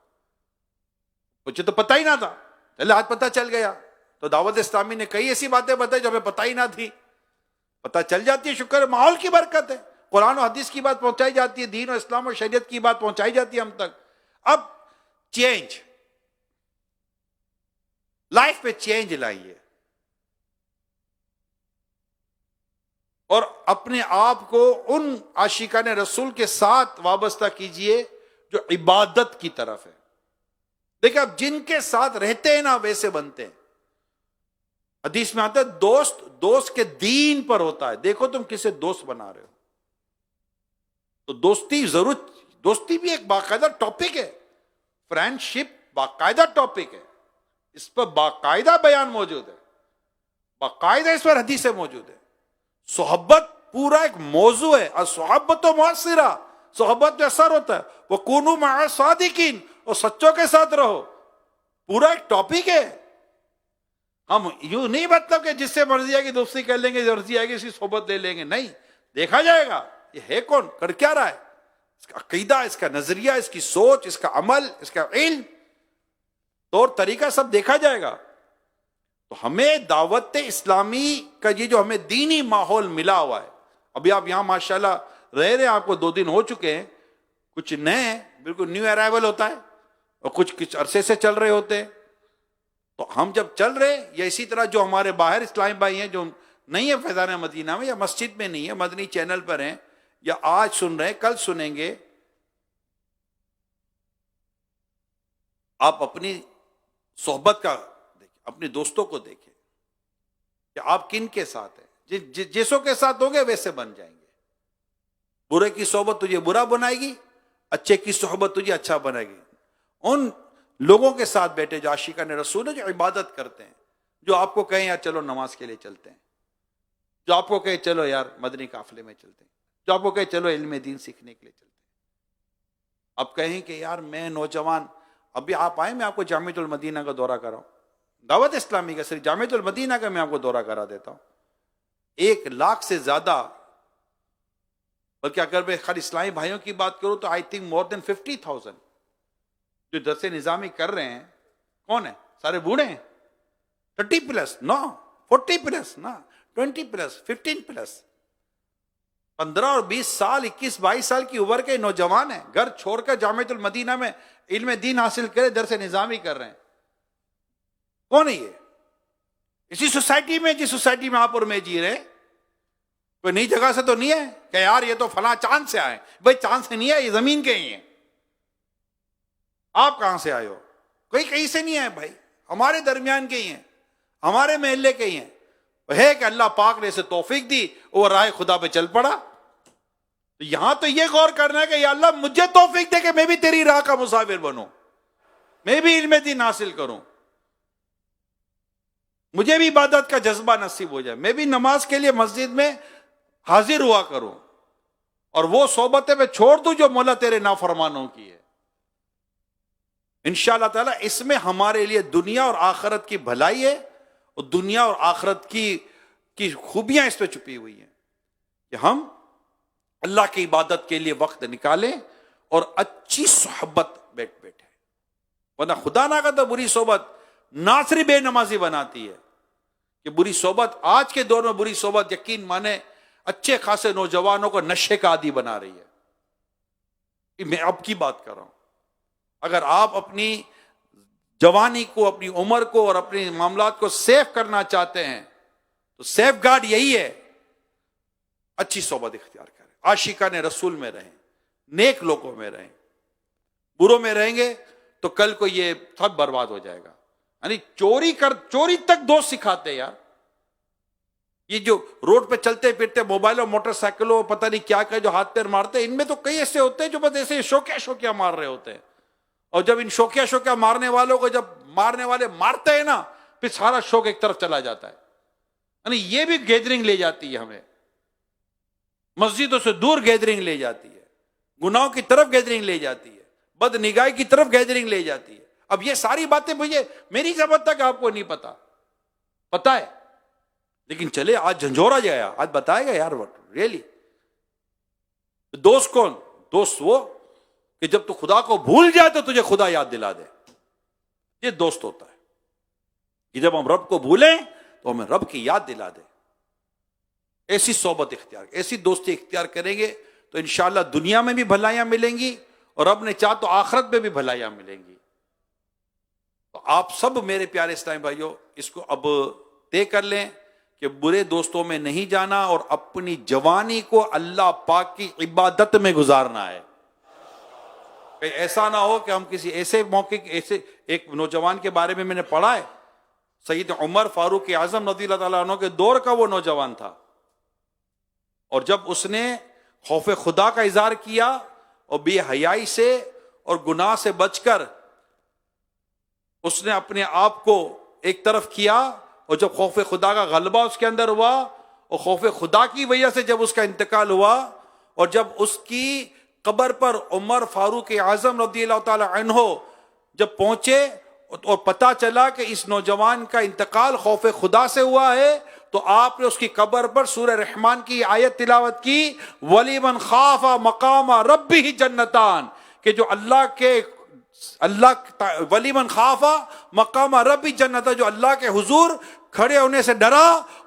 مجھے تو پتہ ہی نہ تھا، چلے آج پتہ چل گیا. تو دعوت اسلامی نے کئی ایسی باتیں بتائی جو ہمیں پتہ ہی نہ تھی، پتہ چل جاتی ہے. شکر ہے، ماحول کی برکت ہے. قرآن و حدیث کی بات پہنچائی جاتی ہے، دین و اسلام و شریعت کی بات پہنچائی جاتی ہے ہم تک. اب چینج، لائف پہ چینج لائیے اور اپنے آپ کو ان عاشقان رسول کے ساتھ وابستہ کیجئے جو عبادت کی طرف ہے. دیکھیں اب جن کے ساتھ رہتے ہیں نا ویسے بنتے ہیں. حدیث میں آتا ہے دوست کے دین پر ہوتا ہے. دیکھو تم کسے دوست بنا رہے ہو. تو دوستی بھی ایک باقاعدہ ٹاپک ہے. فرینڈ شپ باقاعدہ ٹاپک ہے، اس پر باقاعدہ بیان موجود ہے، باقاعدہ اس پر حدیثیں موجود ہے. صحبت پورا ایک موضوع ہے. الصحبت مؤثرہ، صحبت میں اثر ہوتا ہے. وَكُونُوا مَعَ الصَّادِقِينَ، اور سچوں کے ساتھ رہو. پورا ایک ٹاپک ہے. ہم یوں نہیں مطلب کہ جس سے مرضی آئے گی دوستی کر لیں گے، مرضی آئے گی اسی صحبت لے لیں گے. نہیں، دیکھا جائے گا یہ ہے کون، کر کیا رہا ہے، اس کا عقیدہ، اس کا نظریہ، اس کی سوچ، اس کا عمل، اس کا علم، طور طریقہ سب دیکھا جائے گا. تو ہمیں دعوت اسلامی کا یہ جو ہمیں دینی ماحول ملا ہوا ہے. ابھی آپ یہاں ماشاءاللہ رہ رہے ہیں، آپ کو 2 دن ہو چکے ہیں. کچھ نئے ہیں، بالکل نیو ارائیول ہوتا ہے، اور کچھ عرصے سے چل رہے ہوتے ہیں. تو ہم جب چل رہے، یا اسی طرح جو ہمارے باہر اسلامی بھائی ہیں جو نہیں ہے فیضان مدینہ میں یا مسجد میں نہیں ہے، مدنی چینل پر ہیں یا آج سن رہے ہیں، کل سنیں گے، آپ اپنی صحبت کا دیکھیں، اپنے دوستوں کو دیکھیں کہ آپ کن کے ساتھ ہیں. جیسوں کے ساتھ ہوں گے ویسے بن جائیں گے. برے کی صحبت تجھے برا بنائے گی، اچھے کی صحبت تجھے اچھا بنائے گی. ان لوگوں کے ساتھ بیٹھے جو عاشقان رسول ہیں، جو عبادت کرتے ہیں، جو آپ کو کہیں یار چلو نماز کے لیے چلتے ہیں، جو آپ کو کہیں چلو یار مدنی قافلے میں چلتے ہیں، جو آپ کو کہیں چلو علم دین سیکھنے کے لیے چلتے ہیں. اب کہیں کہ یار میں نوجوان، ابھی آپ آئیں میں آپ کو جامعۃ المدینہ کا دورہ کراؤں، دعوت اسلامی کا صرف جامعۃ المدینہ کا میں آپ کو دورہ کرا دیتا ہوں. 1 لاکھ سے زیادہ بلکہ اگر میں خالی اسلامی بھائیوں کی بات کروں تو آئی تھنک مور دین 50,000 جو درس نظامی کر رہے ہیں. کون ہیں؟ سارے بوڑھے ہیں. 30 پلس نو، 40 پلس نہ، 20 پلس، 15 پلس، 15 اور 20 سال، 21 22 سال کی عمر کے نوجوان ہیں. گھر چھوڑ کر جامعۃ المدینہ میں علم دین حاصل کرے، درس نظامی کر رہے ہیں. کون ہے یہ؟ اسی سوسائٹی میں، جس سوسائٹی میں آپ اور میں جی رہے ہیں. کوئی نئی جگہ سے تو نہیں ہے کہ یار یہ تو فلاں چاند سے آئے. بھائی چاند سے نہیں ہے، یہ زمین کے ہی ہیں. آپ کہاں سے آئے ہو؟ کوئی کہیں سے نہیں ہے بھائی، ہمارے درمیان کے ہی ہیں، ہمارے محلے کے ہی ہیں. ہے کہ اللہ پاک نے اسے توفیق دی، وہ راہ خدا پہ چل پڑا. یہاں تو یہ غور کرنا ہے کہ یا اللہ مجھے توفیق دے کہ میں بھی تیری راہ کا مسافر بنوں، میں بھی علم دین حاصل کروں، مجھے بھی عبادت کا جذبہ نصیب ہو جائے، میں بھی نماز کے لیے مسجد میں حاضر ہوا کروں، اور وہ صحبتیں میں چھوڑ دوں جو مولا تیرے نافرمانوں کی ہے. انشاءاللہ تعالی اس میں ہمارے لیے دنیا اور آخرت کی بھلائی ہے، اور دنیا اور آخرت کی خوبیاں اس پہ چھپی ہوئی ہیں کہ ہم اللہ کی عبادت کے لیے وقت نکالیں اور اچھی صحبت بیٹھے. ورنہ خدا نہ کرتا بری صحبت نہ صرف بے نمازی بناتی ہے، کہ بری صحبت آج کے دور میں بری صحبت یقین مانے اچھے خاصے نوجوانوں کو نشے کا عادی بنا رہی ہے. میں اب کی بات کر رہا ہوں. اگر آپ اپنی جوانی کو، اپنی عمر کو اور اپنے معاملات کو سیف کرنا چاہتے ہیں تو سیف گارڈ یہی ہے، اچھی صحبت اختیار کریں، عاشقان رسول میں رہیں، نیک لوگوں میں رہیں. بروں میں رہیں گے تو کل کو یہ سب برباد ہو جائے گا. یعنی چوری تک دوست سکھاتے یار. یہ جو روڈ پہ چلتے پھرتے موبائل اور موٹر سائیکلوں پتہ نہیں کیا کہ جو ہاتھ پیر مارتے، ان میں تو کئی ایسے ہوتے ہیں جو بس ایسے شوکیا مار رہے ہوتے ہیں. اور جب ان شوکیا مارنے والوں کو جب مارنے والے مارتے ہیں نا، پھر سارا شوق ایک طرف چلا جاتا ہے. یعنی یہ بھی گیدرنگ لے جاتی ہے، ہمیں مسجدوں سے دور گیدرنگ لے جاتی ہے، گناہوں کی طرف گیدرنگ لے جاتی ہے، بد نگاہی کی طرف گیدرنگ لے جاتی ہے. اب یہ ساری باتیں مجھے میری سمجھ تک آپ کو نہیں پتا ہے، لیکن چلے آج جھنجھوڑا جائے، آج بتائے گا یار ریلی. دوست کون؟ دوست وہ کہ جب تو خدا کو بھول جائے تو تجھے خدا یاد دلا دے. یہ دوست ہوتا ہے کہ جب ہم رب کو بھولیں تو ہمیں رب کی یاد دلا دے. ایسی صحبت اختیار، ایسی دوستی اختیار کریں گے تو انشاءاللہ دنیا میں بھی بھلائیاں ملیں گی، اور رب نے چاہ تو آخرت میں بھی بھلائیاں ملیں گی. تو آپ سب میرے پیارے اسلامی بھائیوں اس کو اب طے کر لیں کہ برے دوستوں میں نہیں جانا، اور اپنی جوانی کو اللہ پاک کی عبادت میں گزارنا ہے. ایسا نہ ہو کہ ہم کسی ایسے موقع، ایسے ایک نوجوان کے بارے میں نے پڑھا ہے، سید عمر فاروق اعظم رضی اللہ تعالیٰ عنہ کے دور کا وہ نوجوان تھا، اور جب اس نے خوف خدا کا اظہار کیا اور بے حیائی سے اور گناہ سے بچ کر اس نے اپنے آپ کو ایک طرف کیا، اور جب خوف خدا کا غلبہ اس کے اندر ہوا اور خوف خدا کی وجہ سے جب اس کا انتقال ہوا، اور جب اس کی قبر پر عمر فاروق اعظم رضی اللہ تعالی عنہ جب پہنچے اور پتا چلا کہ اس نوجوان کا انتقال خوف خدا سے ہوا ہے، تو آپ نے اس کی قبر پر سورہ رحمان کی آیت تلاوت کی، وَلِمَنْ خَافَ مَقَامَ رَبِّهِ جَنَّتَانِ، کہ جو وَلِمَنْ خَافَ مَقَامَ رَبِّهِ جَنَّتَانِ، جو اللہ کے حضور کھڑے ہونے سے ڈرا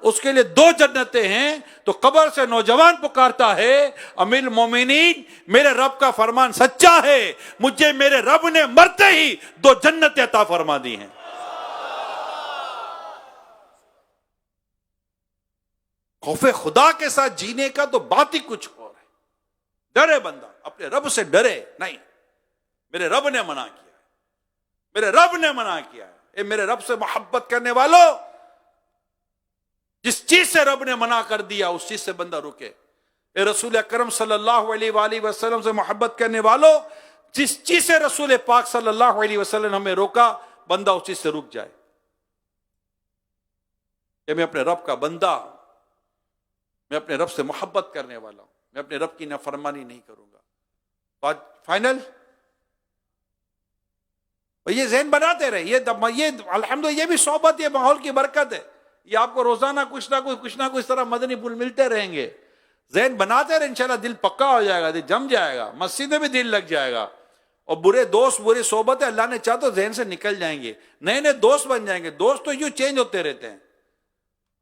اس کے لیے 2 جنتیں ہیں. تو قبر سے نوجوان پکارتا ہے، امیر المومنین میرے رب کا فرمان سچا ہے، مجھے میرے رب نے مرتے ہی 2 جنتیں عطا فرما دی ہیں. خوف خدا کے ساتھ جینے کا تو بات ہی کچھ اور ہے. ڈرے بندہ، اپنے رب سے ڈرے نہیں، میرے رب نے منع کیا ہے، میرے رب نے منع کیا ہے. اے میرے رب سے محبت کرنے والوں، جس چیز سے رب نے منع کر دیا اس چیز سے بندہ رکے. اے رسول اکرم صلی اللہ علیہ وآلہ وسلم سے محبت کرنے والوں، جس چیز سے رسول پاک صلی اللہ علیہ وسلم نے ہمیں روکا بندہ اس چیز سے رک جائے. کہ میں اپنے رب کا بندہ، میں اپنے رب سے محبت کرنے والا ہوں، میں اپنے رب کی نافرمانی نہیں کروں گا. تو آج فائنل یہ ذہن بناتے رہے، یہ الحمدللہ یہ بھی صحبت، یہ ماحول کی برکت ہے. یہ آپ کو روزانہ کچھ نہ کچھ طرح مدنی پھول ملتے رہیں گے. ذہن بناتے رہے، انشاءاللہ دل پکا ہو جائے گا، دل جم جائے گا، مسجد میں بھی دل لگ جائے گا. اور برے دوست، بری صحبتیں اللہ نے چاہا تو ذہن سے نکل جائیں گے، نئے نئے دوست بن جائیں گے. دوست تو یوں چینج ہوتے رہتے ہیں.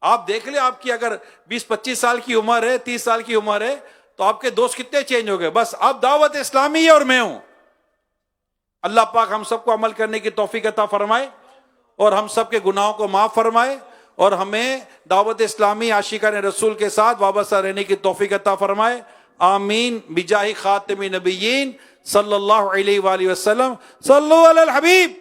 آپ دیکھ لیں، آپ کی اگر 20-25 سال کی عمر ہے، 30 سال کی عمر ہے، تو آپ کے دوست کتنے چینج ہو گئے. بس اب دعوت اسلامی ہے اور میں ہوں. اللہ پاک ہم سب کو عمل کرنے کی توفیق عطا فرمائے اور ہم سب کے گناہوں کو معاف فرمائے اور ہمیں دعوت اسلامی عاشقان رسول کے ساتھ وابستہ رہنے کی توفیق عطا فرمائے. آمین بجاہ خاتم نبیین صلی اللہ علیہ وآلہ وسلم. صلو علی الحبیب.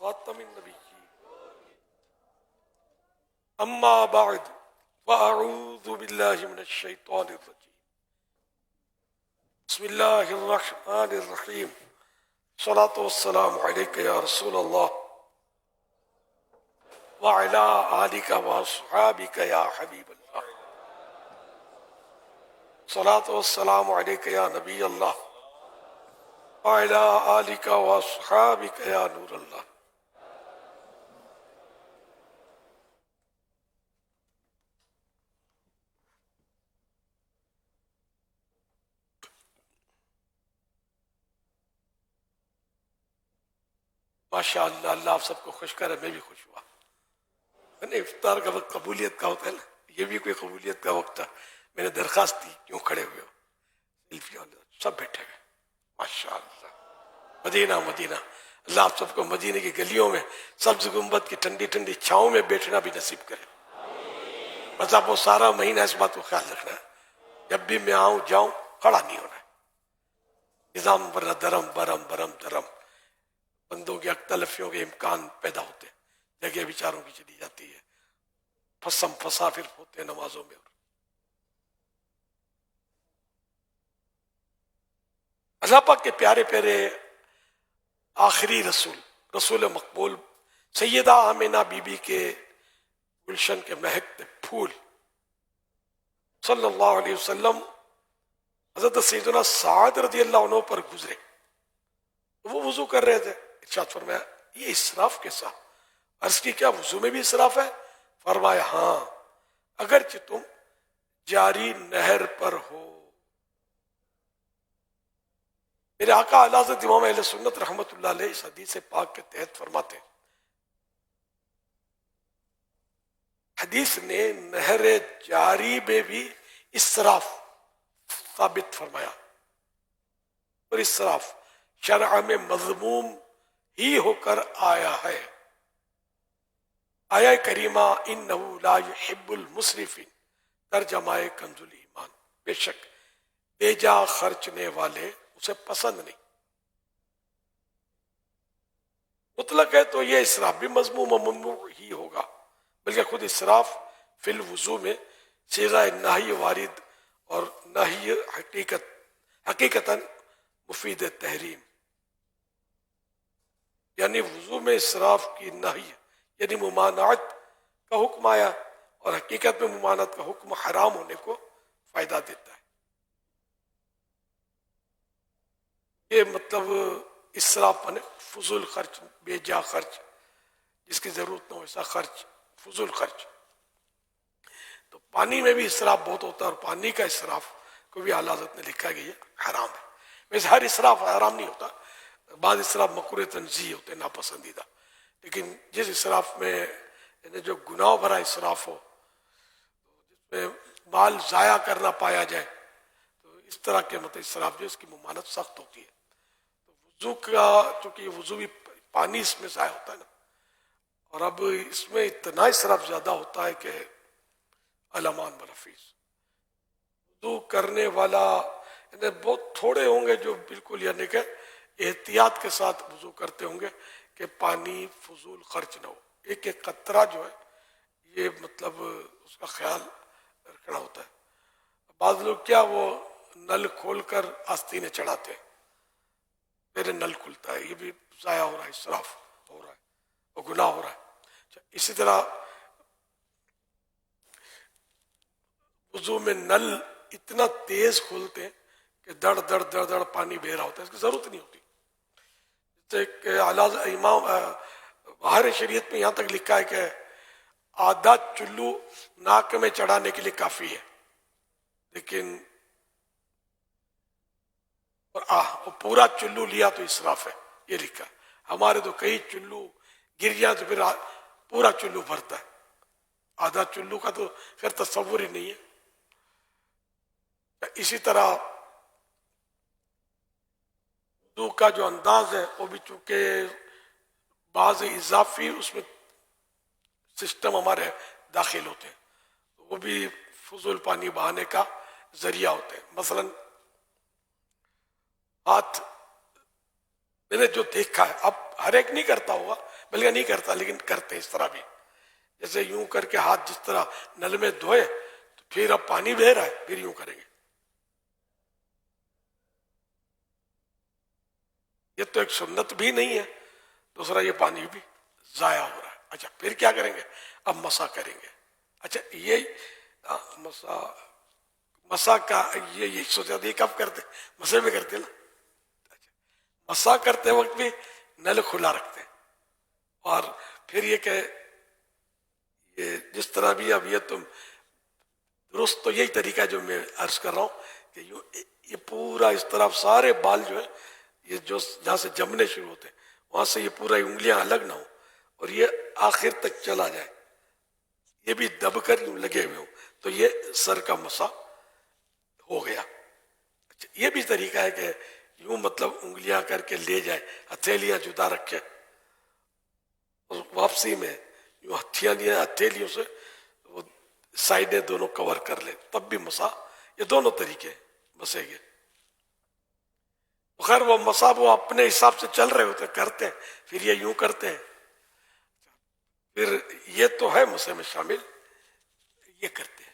خاتم النبی. اما بعد فاعوذ باللہ من الشیطان الرجیم. بسم اللہ الرحمن الرحیم. الصلاة والسلام علیک یا رسول اللہ وعلی آلک واصحابک یا حبیب اللہ. الصلاة والسلام علیک یا نبی اللہ وعلی آلک واصحابک یا نور اللہ. ماشاء اللہ، اللہ آپ سب کو خوش کرے. میں بھی خوش ہوا. افطار کا وقت قبولیت کا ہوتا ہے نا، یہ بھی کوئی قبولیت کا وقت تھا. میں نے درخواست دی، کیوں کھڑے ہوئے ہو؟ سیلفی والے سب بیٹھے ہوئے. ماشاء اللہ، مدینہ مدینہ. اللہ آپ سب کو مدینہ کی گلیوں میں سبز گنبد کی ٹھنڈی ٹھنڈی چھاؤں میں بیٹھنا بھی نصیب کرے. بس آپ وہ سارا مہینہ اس بات کو خیال رکھنا ہے، جب بھی میں آؤں جاؤں کھڑا نہیں ہونا ہے. نظام برہ درم برم برم درم. بندوں کی اختلافیوں کے امکان پیدا ہوتے ہیں، جگہ بیچاروں کی چلی جاتی ہے، پھسم پھسافر ہوتے ہیں نمازوں میں. اللہ پاک کے پیارے پیارے آخری رسول، رسول مقبول سیدہ آمنہ بی بی کے گلشن کے مہکتے پھول صلی اللہ علیہ وسلم حضرت سیدنا سعد رضی اللہ عنہ پر گزرے. وہ وضو کر رہے تھے. ارشاد فرمایا یہ اسراف کے ساتھ. عرض کی کیا وضو میں بھی اسراف ہے؟ فرمایا ہاں، اگرچہ تم جاری نہر پر ہو. میرے آقا اعلی حضرت امام اہل سنت رحمت اللہ علیہ اس حدیث پاک کے تحت فرماتے ہیں، حدیث نے نہر جاری میں بھی اسراف ثابت فرمایا. اور اسراف شرع میں مذموم ہی ہو کر آیا ہے. آیا کریمہ انہو لا یحب المسرفین، ترجمہ کنز الایمان، بے شک بے جا خرچنے والے اسے پسند نہیں. مطلق ہے تو یہ اسراف بھی مذموم و ممنوع ہی ہوگا، بلکہ خود اسراف فی الوضو میں صیغہ نہی وارد اور نہی حقیقتاً مفید تحریم، یعنی وضو میں اسراف کی نہی یعنی ممانعت کا حکم آیا اور حقیقت میں ممانعت کا حکم حرام ہونے کو فائدہ دیتا ہے. یہ مطلب اسراف نے فضول خرچ، بے جا خرچ، جس کی ضرورت نہ ہو ایسا خرچ، فضول خرچ. تو پانی میں بھی اسراف بہت ہوتا ہے، اور پانی کا اسراف کو بھی اعلیٰ حضرت نے لکھا کہ یہ حرام ہے. ویسے ہر اسراف حرام نہیں ہوتا، بعض اسراف مکروہ تنزیہ ہوتے ہیں، ناپسندیدہ. لیکن جس اسراف میں یعنی جو گناہ بھرا اسراف ہو، جس میں مال ضائع کرنا پایا جائے، تو اس طرح کے مطلب اسراف جو اس کی ممانعت سخت ہوتی ہے. تو وضو کا چونکہ وضو بھی پانی اس میں ضائع ہوتا ہے نا، اور اب اس میں اتنا اسراف زیادہ ہوتا ہے کہ علامان برفیس. وضو کرنے والا یعنی بہت تھوڑے ہوں گے جو بالکل یعنی کہ احتیاط کے ساتھ وضو کرتے ہوں گے کہ پانی فضول خرچ نہ ہو. ایک ایک قطرہ جو ہے یہ مطلب اس کا خیال رکھنا ہوتا ہے. بعض لوگ کیا وہ نل کھول کر آستینے چڑھاتے ہیں، میرے نل کھلتا ہے، یہ بھی ضائع ہو رہا ہے، اسراف ہو رہا ہے اور گناہ ہو رہا ہے. اسی طرح وضو میں نل اتنا تیز کھولتے ہیں کہ دڑ دڑ دڑ دڑ پانی بہ رہا ہوتا ہے، اس کی ضرورت نہیں ہوتی. جیسے کہ اعلیٰ امام باہر شریعت میں یہاں تک لکھا ہے کہ آدھا چلو ناک میں چڑھانے کے لیے کافی ہے، لیکن اور پورا چلو لیا تو اسراف ہے، یہ لکھا. ہمارے تو کئی چلو گر جائیں تو پھر پورا چلو بھرتا ہے، آدھا چلو کا تو پھر تصور ہی نہیں ہے. اسی طرح وضو کا جو انداز ہے وہ بھی چونکہ بعض اضافی اس میں سسٹم ہمارے داخل ہوتے ہیں، وہ بھی فضول پانی بہانے کا ذریعہ ہوتے ہیں. مثلا ہاتھ میں نے جو دیکھا ہے، اب ہر ایک نہیں کرتا ہوگا، بلکہ نہیں کرتا لیکن کرتے اس طرح بھی، جیسے یوں کر کے ہاتھ جس طرح نل میں دھوئے تو پھر اب پانی بہ رہا ہے پھر یوں کریں گے، یہ تو ایک سنت بھی نہیں ہے. دوسرا یہ پانی بھی ضائع ہو رہا ہے. اچھا پھر کیا کریں گے؟ اب مسح کریں گے. اچھا یہ مسح کا یہ سوچا یہ کب کرتے؟ مسح میں کرتے نا. مسح کرتے وقت بھی نل کھلا رکھتے ہیں، اور پھر یہ کہ یہ جس طرح بھی اب یہ تم درست تو یہی طریقہ ہے جو میں عرض کر رہا ہوں کہ یہ پورا اس طرح سارے بال جو ہیں یہ جو جہاں سے جمنے شروع ہوتے ہیں وہاں سے یہ پورا انگلیاں الگ نہ ہوں اور یہ آخر تک چلا جائے، یہ بھی دب کر یوں لگے ہوئے ہوں، تو یہ سر کا مسح ہو گیا. اچھا یہ بھی طریقہ ہے کہ یوں مطلب انگلیاں کر کے لے جائے، ہتھیلیاں جدا رکھے اور واپسی میں یوں ہتھیلیوں سے وہ سائڈیں دونوں کور کر لے، تب بھی مسح. یہ دونوں طریقے مسے گے. خیر وہ مسح وہ اپنے حساب سے چل رہے ہوتے کرتے ہیں، پھر یہ یوں کرتے ہیں، پھر یہ تو ہے مسح میں شامل، یہ کرتے ہیں.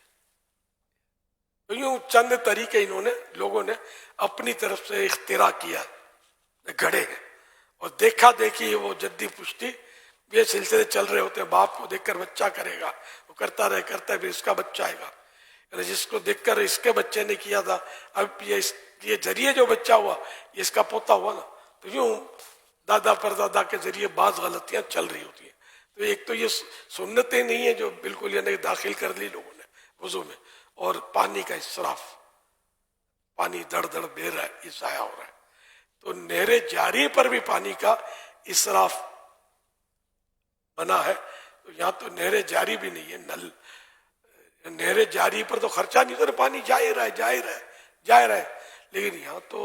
تو یوں چند طریقے انہوں نے لوگوں نے اپنی طرف سے اختراع کیا، گھڑے گئے اور دیکھا دیکھی وہ جدی پشتی یہ سلسلے چل رہے ہوتے ہیں. باپ کو دیکھ کر بچہ کرے گا، وہ کرتا رہے پھر اس کا بچہ آئے گا، یعنی جس کو دیکھ کر اس کے بچے نے کیا تھا اب یہ ذریعے جو بچہ ہوا یہ اس کا پوتا ہوا نا. تو یوں دادا پردادا کے ذریعے بعض غلطیاں چل رہی ہوتی ہیں. تو ایک تو یہ سنتیں نہیں ہیں جو بالکل یعنی داخل کر لی لوگوں نے وضو میں، اور پانی کا اسراف، پانی دڑ دڑ بہ رہا ہے، یہ ضائع ہو رہا ہے. تو نہر جاری پر بھی پانی کا اسراف بنا ہے. تو یہاں تو نہر جاری بھی نہیں ہے، نل نہر جاری پر تو خرچہ نہیں ہوتا، پانی جا ہی رہا ہے، لیکن یہاں تو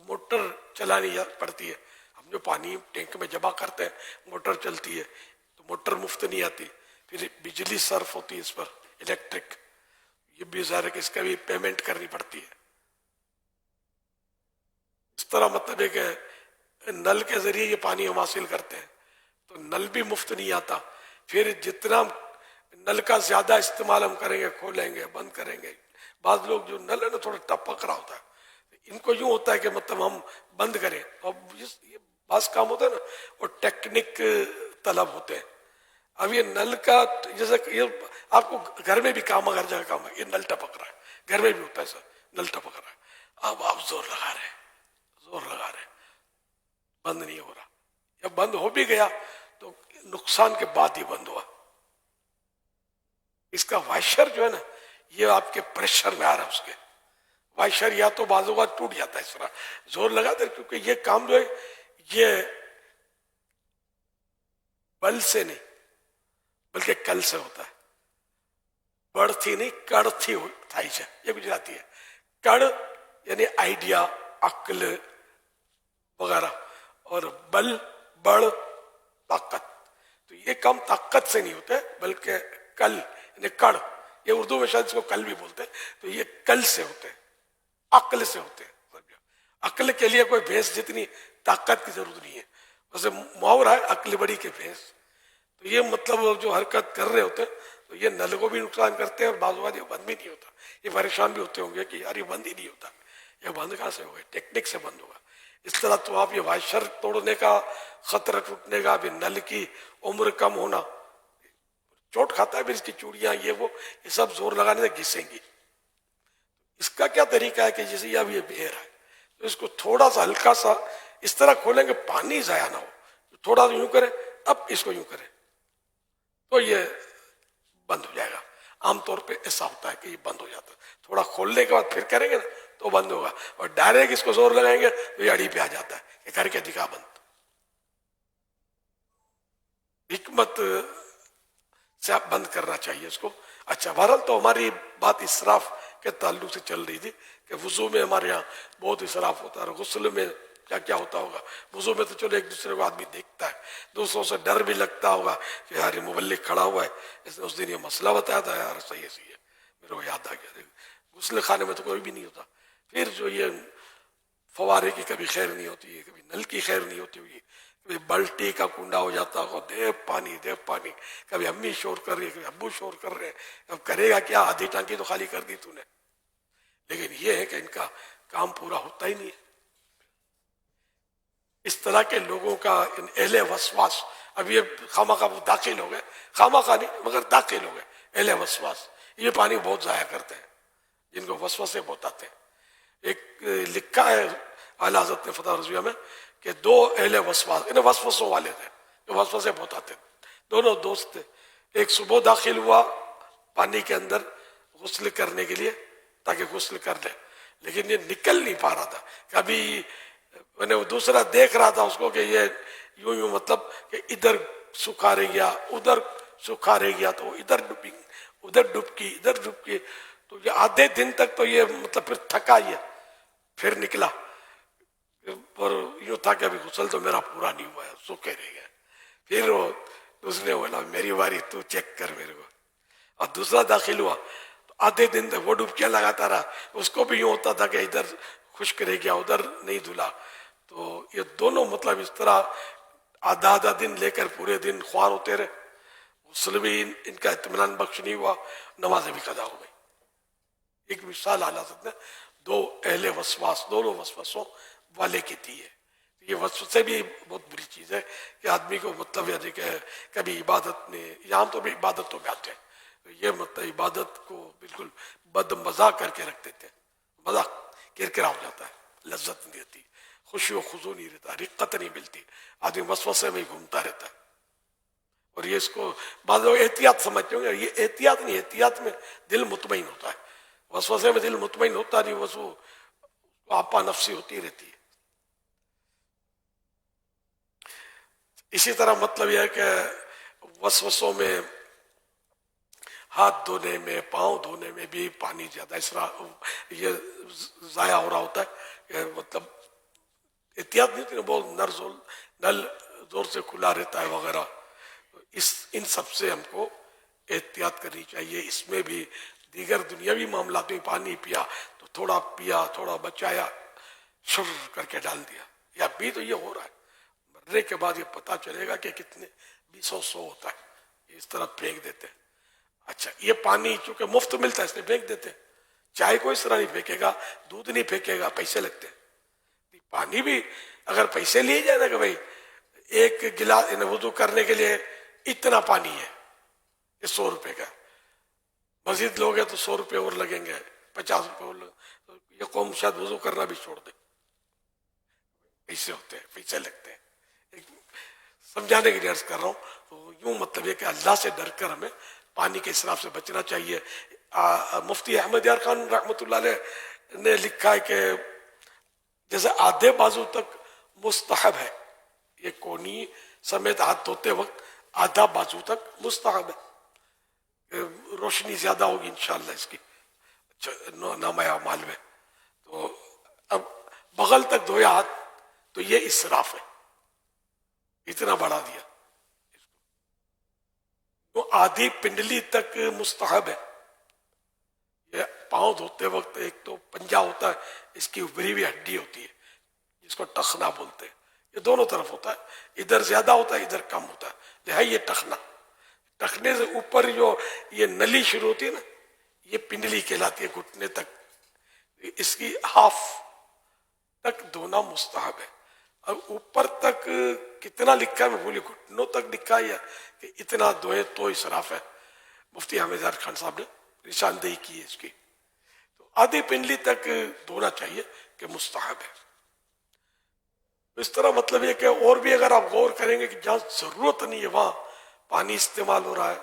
موٹر چلانی پڑتی ہے. ہم جو پانی ٹینک میں جمع کرتے ہیں موٹر چلتی ہے، تو موٹر مفت نہیں آتی، پھر بجلی صرف ہوتی ہے اس پر، الیکٹرک، یہ بھی ظاہر ہے کہ اس کا بھی پیمنٹ کرنی پڑتی ہے. اس طرح مطلب ہے کہ نل کے ذریعے یہ پانی ہم حاصل کرتے ہیں، تو نل بھی مفت نہیں آتا. پھر جتنا نل کا زیادہ استعمال ہم کریں گے، کھولیں گے بند کریں گے. بعض لوگ جو نل ہے نا تھوڑا ٹپک رہا ہوتا ہے، ان کو یوں ہوتا ہے کہ مطلب ہم بند کریں، اب یہ بعض کام ہوتا ہے نا وہ ٹیکنک طلب ہوتے ہیں. اب یہ نل کا جیسے یہ آپ کو گھر میں بھی کام ہے، ہر جگہ کام ہے، یہ نل ٹپک رہا ہے، گھر میں بھی ہوتا ہے سر، نل ٹپک رہا ہے، اب آپ زور لگا رہے ہیں، بند نہیں ہو رہا. جب بند ہو بھی گیا تو نقصان کے بعد ہی بند ہوا. اس کا وائشر جو ہے نا یہ آپ کے پریشر میں آ رہا ہے، اس کے وائشر یا تو بعض اوقات ٹوٹ جاتا ہے اس طرح زور لگا دے، کیونکہ یہ کام جو ہے یہ بل سے نہیں بلکہ کل سے ہوتا ہے. بڑ تھی نہیں کڑ تھی تھائی سے، یہ گجراتی ہے. کڑ یعنی آئیڈیا، عقل وغیرہ، اور بل بڑ طاقت. تو یہ کام طاقت سے نہیں ہوتے بلکہ کل یعنی کڑ، یہ اردو میں شاید اس کو کل بھی بولتے ہیں، تو یہ کل سے ہوتے ہیں، عقل سے ہوتے ہیں. عقل کے لیے کوئی بھینس جتنی طاقت کی ضرورت نہیں ہے، ویسے محاورہ ہے عقل بڑی کے بھینس. تو یہ مطلب جو حرکت کر رہے ہوتے ہیں تو یہ نل کو بھی نقصان کرتے ہیں، اور بعض اوقات یہ بند بھی نہیں ہوتا. یہ پریشان بھی ہوتے ہوں گے کہ یار یہ بند ہی نہیں ہوتا، یہ بند کہاں سے ہوگا، ٹیکنک سے بند ہوگا. اس طرح تو آپ یہ وائشر توڑنے کا خطرہ ٹوٹنے کا، بھی نل کی عمر کم ہونا، چوٹ کھاتا ہے پھر اس کی چوڑیاں یہ وہ، یہ سب زور لگانے سے گھسیں گی. اس کا کیا طریقہ ہے کہ جیسے اب یہ بہر ہے تو اس کو تھوڑا سا ہلکا سا اس طرح کھولیں گے پانی ضائع نہ ہو، تھوڑا سا یوں کریں، اب اس کو یوں کریں تو یہ بند ہو جائے گا. عام طور پہ ایسا ہوتا ہے کہ یہ بند ہو جاتا ہے، تھوڑا کھولنے کے بعد پھر کریں گے نا تو بند ہوگا، اور ڈائریکٹ اس کو زور لگائیں گے تو یہ اڑی پہ آ جاتا ہے کہ کر کے دکھا بند. حکمت سے آپ بند کرنا چاہیے اس کو. اچھا بہرحال تو ہماری بات اسراف کے تعلق سے چل رہی تھی کہ وضو میں ہمارے یہاں بہت اسراف ہوتا ہے، غسل میں کیا کیا ہوتا ہوگا. وضو میں تو چلو ایک دوسرے کو آدمی دیکھتا ہے، دوسروں سے ڈر بھی لگتا ہوگا کہ یار یہ مبلغ کھڑا ہوا ہے، اس نے اس دن یہ مسئلہ بتایا تھا، یار صحیح ہے میرے کو یاد آ گیا. غسل خانے میں تو کوئی بھی نہیں ہوتا. پھر جو یہ فوارے کی کبھی خیر نہیں ہوتی ہے، کبھی نل کی خیر نہیں ہوتی ہوئی، کبھی بالٹی کا کنڈا ہو جاتا ہوگا، دیو پانی. کبھی امی شور کر رہی ہے، کبھی ابو شور کر رہے ہیں. اب کرے گا کیا، آدھی ٹانکی تو خالی کر دی تو نے. لیکن یہ ہے کہ ان کا کام پورا ہوتا ہی نہیں ہے. اس طرح کے لوگوں کا ان اہل وسواس، اب یہ خواہ داخل ہو گئے، خواہ نہیں مگر داخل ہو گئے اہل وسواس. یہ پانی بہت ضائع کرتے ہیں، جن کو وسوسے بہت آتے ہیں. ایک لکھا ہے اعلیٰ حضرت نے فتح رضویہ میں کہ دو اہل وسواس، انہیں وسوسوں والے تھے جو وسوسے بہت آتے تھے. دونوں دوست تھے. ایک صبح داخل ہوا پانی کے اندر غسل کرنے کے لیے تاکہ غسل کر لے، لیکن یہ نکل نہیں پا رہا تھا. کبھی وہ دوسرا دیکھ رہا تھا اس کو کہ یہ یوں مطلب کہ ادھر سکھا رہ گیا ادھر سکھا رہ گیا، تو ادھر ڈبکی ادھر ڈبکی ادھر ڈبکی. تو یہ آدھے دن تک تو یہ مطلب پھر تھکا یہ، پھر نکلا اور یوں تھا کہ ابھی غسل تو میرا پورا نہیں ہوا ہے، سوکھے رہ گئے. پھر وہ دوسرے بولا میری باری تو چیک کر میرے کو. اور دوسرا داخل ہوا تو آدھے دن تک وہ ڈبکیاں لگاتا رہا، اس کو بھی یوں ہوتا تھا کہ ادھر خشک رہ گیا ادھر نہیں دھلا. تو یہ دونوں مطلب اس طرح آدھا دن لے کر پورے دن خوار ہوتے رہے. غسل بھی ان کا اطمینان بخش نہیں ہوا، نمازیں بھی قضا ہو گئی. ایک مثال اعلیٰ حضرت نے دو اہل وسواس، دونوں وسوسوں والے کی دی ہے. یہ وسوسے بھی بہت بری چیز ہے کہ آدمی کو مطلب یہ کہ کبھی عبادت میں یہاں تو بھی عبادتوں میں آتے ہیں، یہ مطلب عبادت کو بالکل بد مزہ کر کے رکھ دیتے ہیں. مزہ کرکرا ہو جاتا ہے، لذت نہیں رہتی، خوشی و خضوع نہیں رہتا، رقت نہیں ملتی، آدمی وسوسے میں ہی گھومتا رہتا ہے. اور یہ اس کو بعض لوگ احتیاط سمجھتے ہوں گے، یہ احتیاط نہیں، احتیاط میں دل مطمئن ہوتا ہے. وسوسے میں دل مطمئن ہوتا نہیں، بس وہ آپا نفسی ہوتی رہتی ہے. اسی طرح مطلب یہ ہے کہ وسوسوں میں ہاتھ دھونے میں پاؤں دھونے میں بھی پانی زیادہ یہ ضائع ہو رہا ہوتا ہے کہ مطلب احتیاط نہیں ہوتی، بہت نل زور سے کھلا رہتا ہے وغیرہ. ان سب سے ہم کو احتیاط کرنی چاہیے. اس میں بھی دیگر دنیاوی معاملات میں پانی پیا تو تھوڑا پیا، تھوڑا بچایا، شر کر کے ڈال دیا. یا بھی تو یہ ہو رہا ہے، مرنے کے بعد یہ پتا چلے گا کہ کتنے 200 ہوتا ہے، اس طرح پھینک دیتے. اچھا یہ پانی چونکہ مفت ملتا ہے اس لیے پھینک دیتے. چائے کو اس طرح نہیں پھینکے گا، دودھ نہیں پھینکے گا، پیسے لگتے. پانی بھی اگر پیسے لیے جائے نا کہ بھائی ایک گلاس وضو کرنے کے لیے اتنا پانی ہے، یہ 100 روپے کا، مزید لوگ ہیں تو 100 روپے اور لگیں گے، 50 روپے اور لگیں. یہ قوم شاید وضو کرنا بھی چھوڑ دے. پیسے ہوتے ہیں، پیسے لگتے ہیں. سمجھانے کے لیے عرض کر رہا ہوں. تو یوں مطلب یہ کہ اللہ سے ڈر کر ہمیں پانی کے اسراف سے بچنا چاہیے. مفتی احمد یار خان رحمۃ اللہ علیہ نے لکھا ہے کہ جیسے آدھے بازو تک مستحب ہے، یہ کونی سمیت ہاتھ دھوتے وقت آدھا بازو تک مستحب ہے. روشنی زیادہ ہوگی انشاءاللہ اس کی نامہ اعمال میں. تو اب بغل تک دھویا ہاتھ تو یہ اسراف ہے، اتنا بڑھا دیا. تو آدھی پنڈلی تک مستحب ہے. یہ پاؤں دھوتے وقت ایک تو پنجہ ہوتا ہے، اس کی ابری ہوئی ہڈی ہوتی ہے جس کو ٹخنا بولتے ہیں، یہ دونوں طرف ہوتا ہے، ادھر زیادہ ہوتا ہے ادھر کم ہوتا ہے. ہے یہ ٹخنا، ٹخنے سے اوپر جو یہ نلی شروع ہوتی ہے نا، یہ پنڈلی کہلاتی ہے گھٹنے تک. اس کی ہاف تک دھونا مستحب ہے. اب اوپر تک کتنا لکھا ہے میں بھولی، گھٹنوں تک لکھا ہے کہ اتنا دھوئے تو اسراف ہے. مفتی حامد یار خان صاحب نے نشاندہی کی ہے اس کی. تو آدھی پنڈلی تک دھونا چاہیے کہ مستحب ہے. اس طرح مطلب یہ کہ اور بھی اگر آپ غور کریں گے کہ جہاں ضرورت نہیں ہے وہاں پانی استعمال ہو رہا ہے،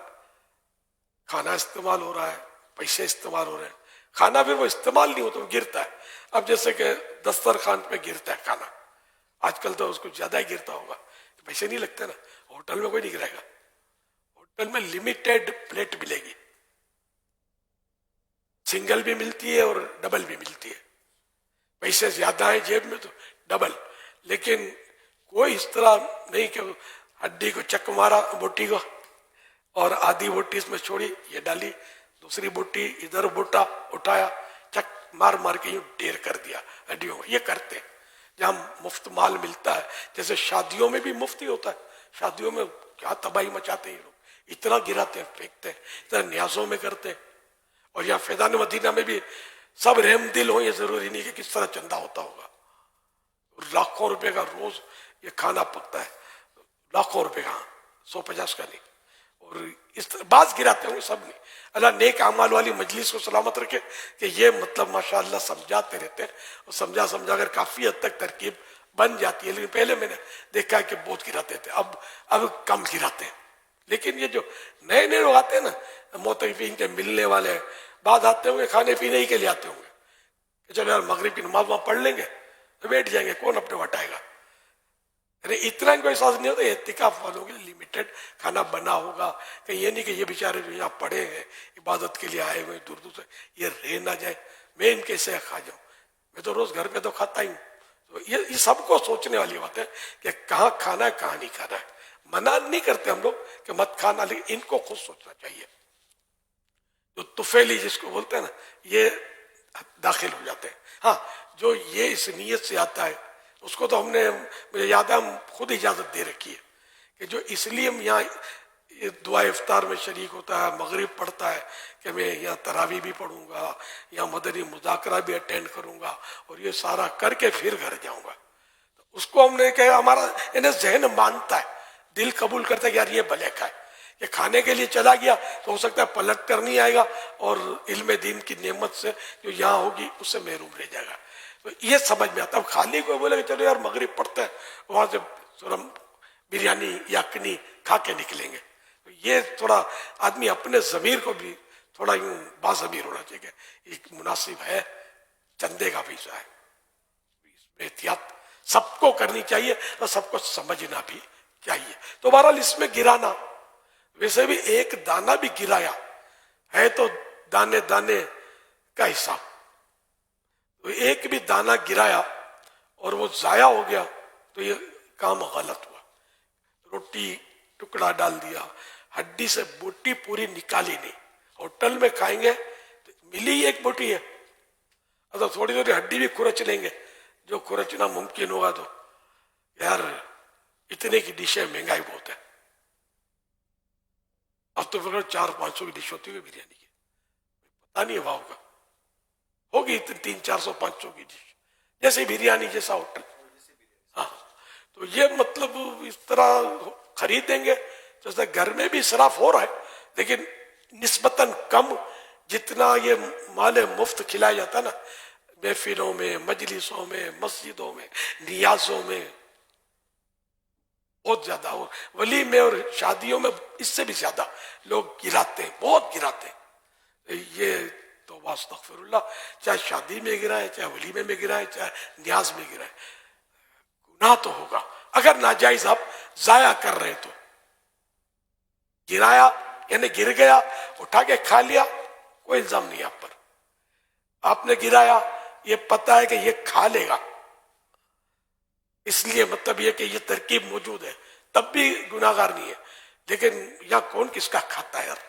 کھانا استعمال ہو رہا ہے، پیسے استعمال ہو رہے ہیں. کھانا پھر وہ استعمال نہیں ہوتا، وہ گرتا ہے. اب جیسے کہ دسترخوان پہ گرتا ہے کھانا، آج کل تو اس کو زیادہ ہی گرتا ہوگا، پیسے نہیں لگتے نا. ہوٹل میں کوئی نہیں گرے گا، ہوٹل میں لمیٹیڈ پلیٹ ملے گی، سنگل بھی ملتی ہے اور ڈبل بھی ملتی ہے. پیسے زیادہ ہیں جیب میں تو ڈبل. لیکن کوئی اس طرح نہیں کہ ہڈی کو چک مارا بوٹی کو اور آدھی بوٹی اس میں چھوڑی، یہ ڈالی، دوسری بوٹی ادھر بوٹا اٹھایا، چک مار مار کے یوں ڈھیر کر دیا ہڈیوں کو. یہ کرتے ہیں جہاں مفت مال ملتا ہے. جیسے شادیوں میں بھی مفت ہی ہوتا ہے، شادیوں میں کیا تباہی مچاتے ہیں لوگ، اتنا گراتے ہیں پھینکتے ہیں، اتنا نیازوں میں کرتے ہیں. اور یہاں فیضان مدینہ میں بھی سب رحم دل ہو، یہ ضروری نہیں کہ کس طرح چندہ ہوتا ہوگا. لاکھوں روپے کا روز یہ کھانا پکتا ہے، لاکھوں روپے کا، 150 کا نہیں. اور اس طرح بعض گراتے ہوں گے، سب نہیں. اللہ نیک اعمال والی مجلس کو سلامت رکھے کہ یہ مطلب ماشاءاللہ سمجھاتے رہتے ہیں، اور سمجھا کر کافی حد تک ترکیب بن جاتی ہے. لیکن پہلے میں نے دیکھا کہ بہت گراتے تھے، اب کم گراتے ہیں. لیکن یہ جو نئے نئے لوگ آتے ہیں نا، معتکفین کے ملنے والے ہیں، بعد آتے ہوں گے کھانے پینے ہی کے لیے آتے ہوں گے کہ چلو یار مغرب کی نماز وہاں پڑھ لیں گے تو بیٹھ جائیں گے، کون اپنے وٹائے گا. یعنی اتنا کوئی احساس نہیں ہوتا. اعتکاف والوں کے لیے لمیٹڈ کھانا بنا ہوگا، کہ یہ نہیں کہ یہ بیچارے جو یہاں پڑے ہیں عبادت کے لیے آئے ہوئے دور دور سے، یہ رہ نہ جائے، میں ان کے سے کھا جاؤں. میں تو روز گھر پہ تو کھاتا ہی ہوں. تو یہ سب کو سوچنے والی بات ہے کہ کہاں کھانا ہے کہاں نہیں کھانا ہے. منع نہیں کرتے ہم لوگ کہ مت کھانا، لیکن ان کو خود سوچنا چاہیے. جو طفیلی جس کو بولتے ہیں نا، یہ داخل ہو جاتے ہیں. ہاں جو یہ اس نیت سے آتا ہے اس کو تو ہم نے، مجھے یاد ہے، ہم خود اجازت دے رکھی ہے کہ جو اس لیے ہم یہاں دعا افطار میں شریک ہوتا ہے، مغرب پڑھتا ہے، کہ میں یہاں تراویح بھی پڑھوں گا، یہاں مدنی مذاکرہ بھی اٹینڈ کروں گا، اور یہ سارا کر کے پھر گھر جاؤں گا. اس کو ہم نے کہا، ہمارا انہیں ذہن مانتا ہے، دل قبول کرتا ہے کہ یار یہ بھلے کا ہے. یہ کھانے کے لیے چلا گیا تو ہو سکتا ہے پلٹ کر نہیں آئے گا، اور علم دین کی نعمت سے جو یہاں ہوگی اس سے محروم رہ جائے گا. تو یہ سمجھ میں آتا. اب خالی کوئی بولے کہ چلو یار مغرب پڑھتے ہیں، وہاں سے تھوڑا بریانی یخنی کھا کے نکلیں گے. تو یہ تھوڑا آدمی اپنے ضمیر کو بھی تھوڑا یوں باضمیر ہونا چاہیے کہ ایک مناسب ہے، چندے کا پیسہ ہے، اس میں احتیاط سب کو کرنی چاہیے اور سب کو سمجھنا بھی چاہیے. تو بہرحال اس میں گرانا، ویسے بھی ایک دانہ بھی گرایا ہے تو دانے دانے کا حساب. تو ایک بھی دانہ گرایا اور وہ ضائع ہو گیا تو یہ کام غلط ہوا. روٹی ٹکڑا ڈال دیا، ہڈی سے بوٹی پوری نکالی نہیں. ہوٹل میں کھائیں گے تو ملی ایک بوٹی ہے، اگر تھوڑی تھوڑی ہڈی بھی کھرچ لیں گے، جو کھرچنا ممکن ہوگا. تو یار اتنے کی ڈشیں مہنگائی بہت ہے. اب تو 400-500 کی ڈش ہوتی ہوگی بریانی کی، پتا نہیں بھاؤ کا، ہوگی 300-400-500 کی ڈش، جیسے بریانی جیسا ہوٹل. ہاں تو یہ مطلب اس طرح خریدیں گے جیسے گھر میں بھی اسراف ہو رہا ہے، لیکن نسبتاً کم جتنا یہ مال مفت کھلایا جاتا ہے نا محفلوں میں، مجلسوں میں، مسجدوں میں، نیازوں میں، بہت زیادہ. اور ولیمے اور شادیوں میں اس سے بھی زیادہ لوگ گراتے ہیں، بہت گراتے ہیں. یہ تو استغفر اللہ، چاہے شادی میں گرائے، چاہے ولیمے میں گرائے، چاہے نیاز میں گرائے، گناہ تو ہوگا. اگر ناجائز آپ ضائع کر رہے تو گرایا یعنی گر گیا، اٹھا کے کھا لیا، کوئی الزام نہیں آپ پر. آپ نے گرایا، یہ پتا ہے کہ یہ کھا لے گا، اس لیے مطلب یہ کہ یہ ترکیب موجود ہے، تب بھی گناہگار نہیں ہے. لیکن یا کون کس کا کھاتا ہے یار،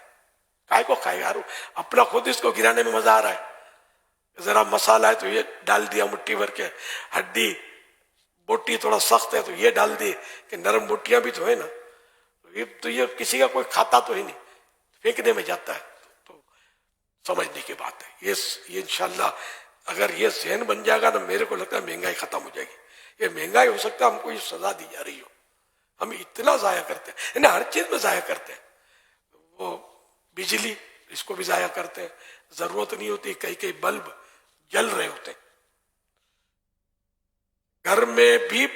کائے کو کھائے یار، اپنا خود اس کو گرانے میں مزہ آ رہا ہے. ذرا مسالہ ہے تو یہ ڈال دیا مٹھی بھر کے، ہڈی بوٹی تھوڑا سخت ہے تو یہ ڈال دی، کہ نرم بوٹیاں بھی تو ہے نا. تو یہ کسی کا کوئی کھاتا تو ہی نہیں، پھینکنے میں جاتا ہے. تو سمجھنے کی بات ہے. یہ انشاءاللہ اگر یہ ذہن بن جائے گا نا، میرے کو لگتا ہے مہنگائی ختم ہو جائے گی. یہ مہنگائی ہو سکتا ہے ہم کو یہ سزا دی جا رہی ہو، ہم اتنا ضائع کرتے ہیں، یعنی ہر چیز میں ضائع کرتے ہیں. وہ بجلی اس کو بھی ضائع کرتے ہیں، ضرورت نہیں ہوتی. کئی بلب جل رہے ہوتے ہیں، گھر میں بھی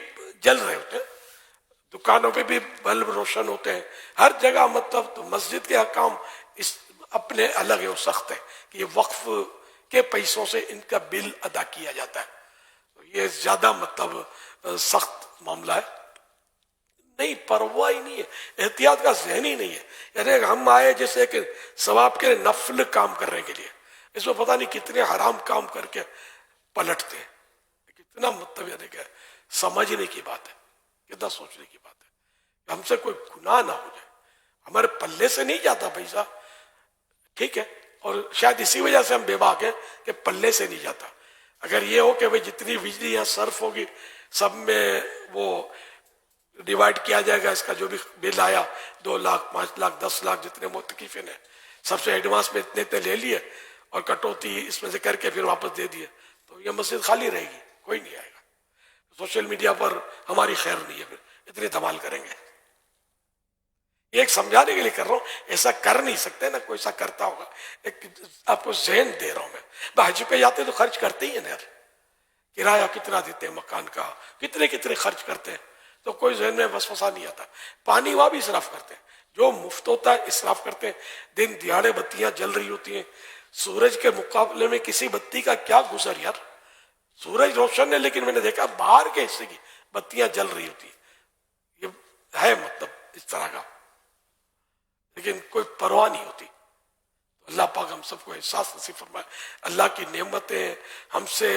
جل رہے ہوتے ہیں، دکانوں پہ بھی بلب روشن ہوتے ہیں، ہر جگہ مطلب تو مسجد کے احکام اس اپنے الگ ہے اور سخت ہے کہ یہ وقف کے پیسوں سے ان کا بل ادا کیا جاتا ہے، یہ زیادہ مطلب سخت معاملہ ہے، نہیں پرواہ ہی نہیں ہے، احتیاط کا ذہن ہی نہیں ہے، یعنی ہم آئے جیسے کہ ثواب کے نفل کام کرنے کے لیے، اس میں پتہ نہیں کتنے حرام کام کر کے پلٹتے ہیں، کتنا مطلب یعنی کہ سمجھنے کی بات ہے، کتنا سوچنے کی بات ہے کہ ہم سے کوئی گناہ نہ ہو جائے، ہمارے پلے سے نہیں جاتا پیسہ، ٹھیک ہے، اور شاید اسی وجہ سے ہم بے باک ہیں کہ پلے سے نہیں جاتا، اگر یہ ہو کہ جتنی بجلی یہاں صرف ہوگی سب میں وہ ڈیوائڈ کیا جائے گا، اس کا جو بھی بل آیا 2 لاکھ 5 لاکھ 10 لاکھ جتنے متکفین ہیں سب سے ایڈوانس میں اتنے لے لیے اور کٹوتی اس میں سے کر کے پھر واپس دے دیے، تو یہ مسجد خالی رہے گی، کوئی نہیں آئے گا، سوشل میڈیا پر ہماری خیر نہیں ہے، پھر اتنی دھمال کریں گے، یہ ایک سمجھانے کے لیے کر رہا ہوں، ایسا کر نہیں سکتے نا، کوئی ایسا کرتا ہوگا، ایک آپ کو ذہن دے رہا ہوں میں، حج پہ جاتے تو خرچ کرتے ہی ہیں نا، کرایہ کتنا دیتے ہیں مکان کا، کتنے خرچ کرتے ہیں، تو کوئی ذہن میں وسوسہ نہیں آتا، پانی وہاں بھی اسراف کرتے ہیں، جو مفت ہوتا ہے اسراف کرتے ہیں، دن دیہڑے بتیاں جل رہی ہوتی ہیں، سورج کے مقابلے میں کسی بتی کا کیا گزر یار، سورج روشن ہے لیکن میں نے دیکھا باہر کے حصے کی بتیاں جل رہی ہوتی ہیں، یہ ہے مطلب اس طرح کا، لیکن کوئی پرواہ نہیں ہوتی، اللہ پاک ہم سب کو احساس نصیب فرمائے، اللہ کی نعمتیں ہم سے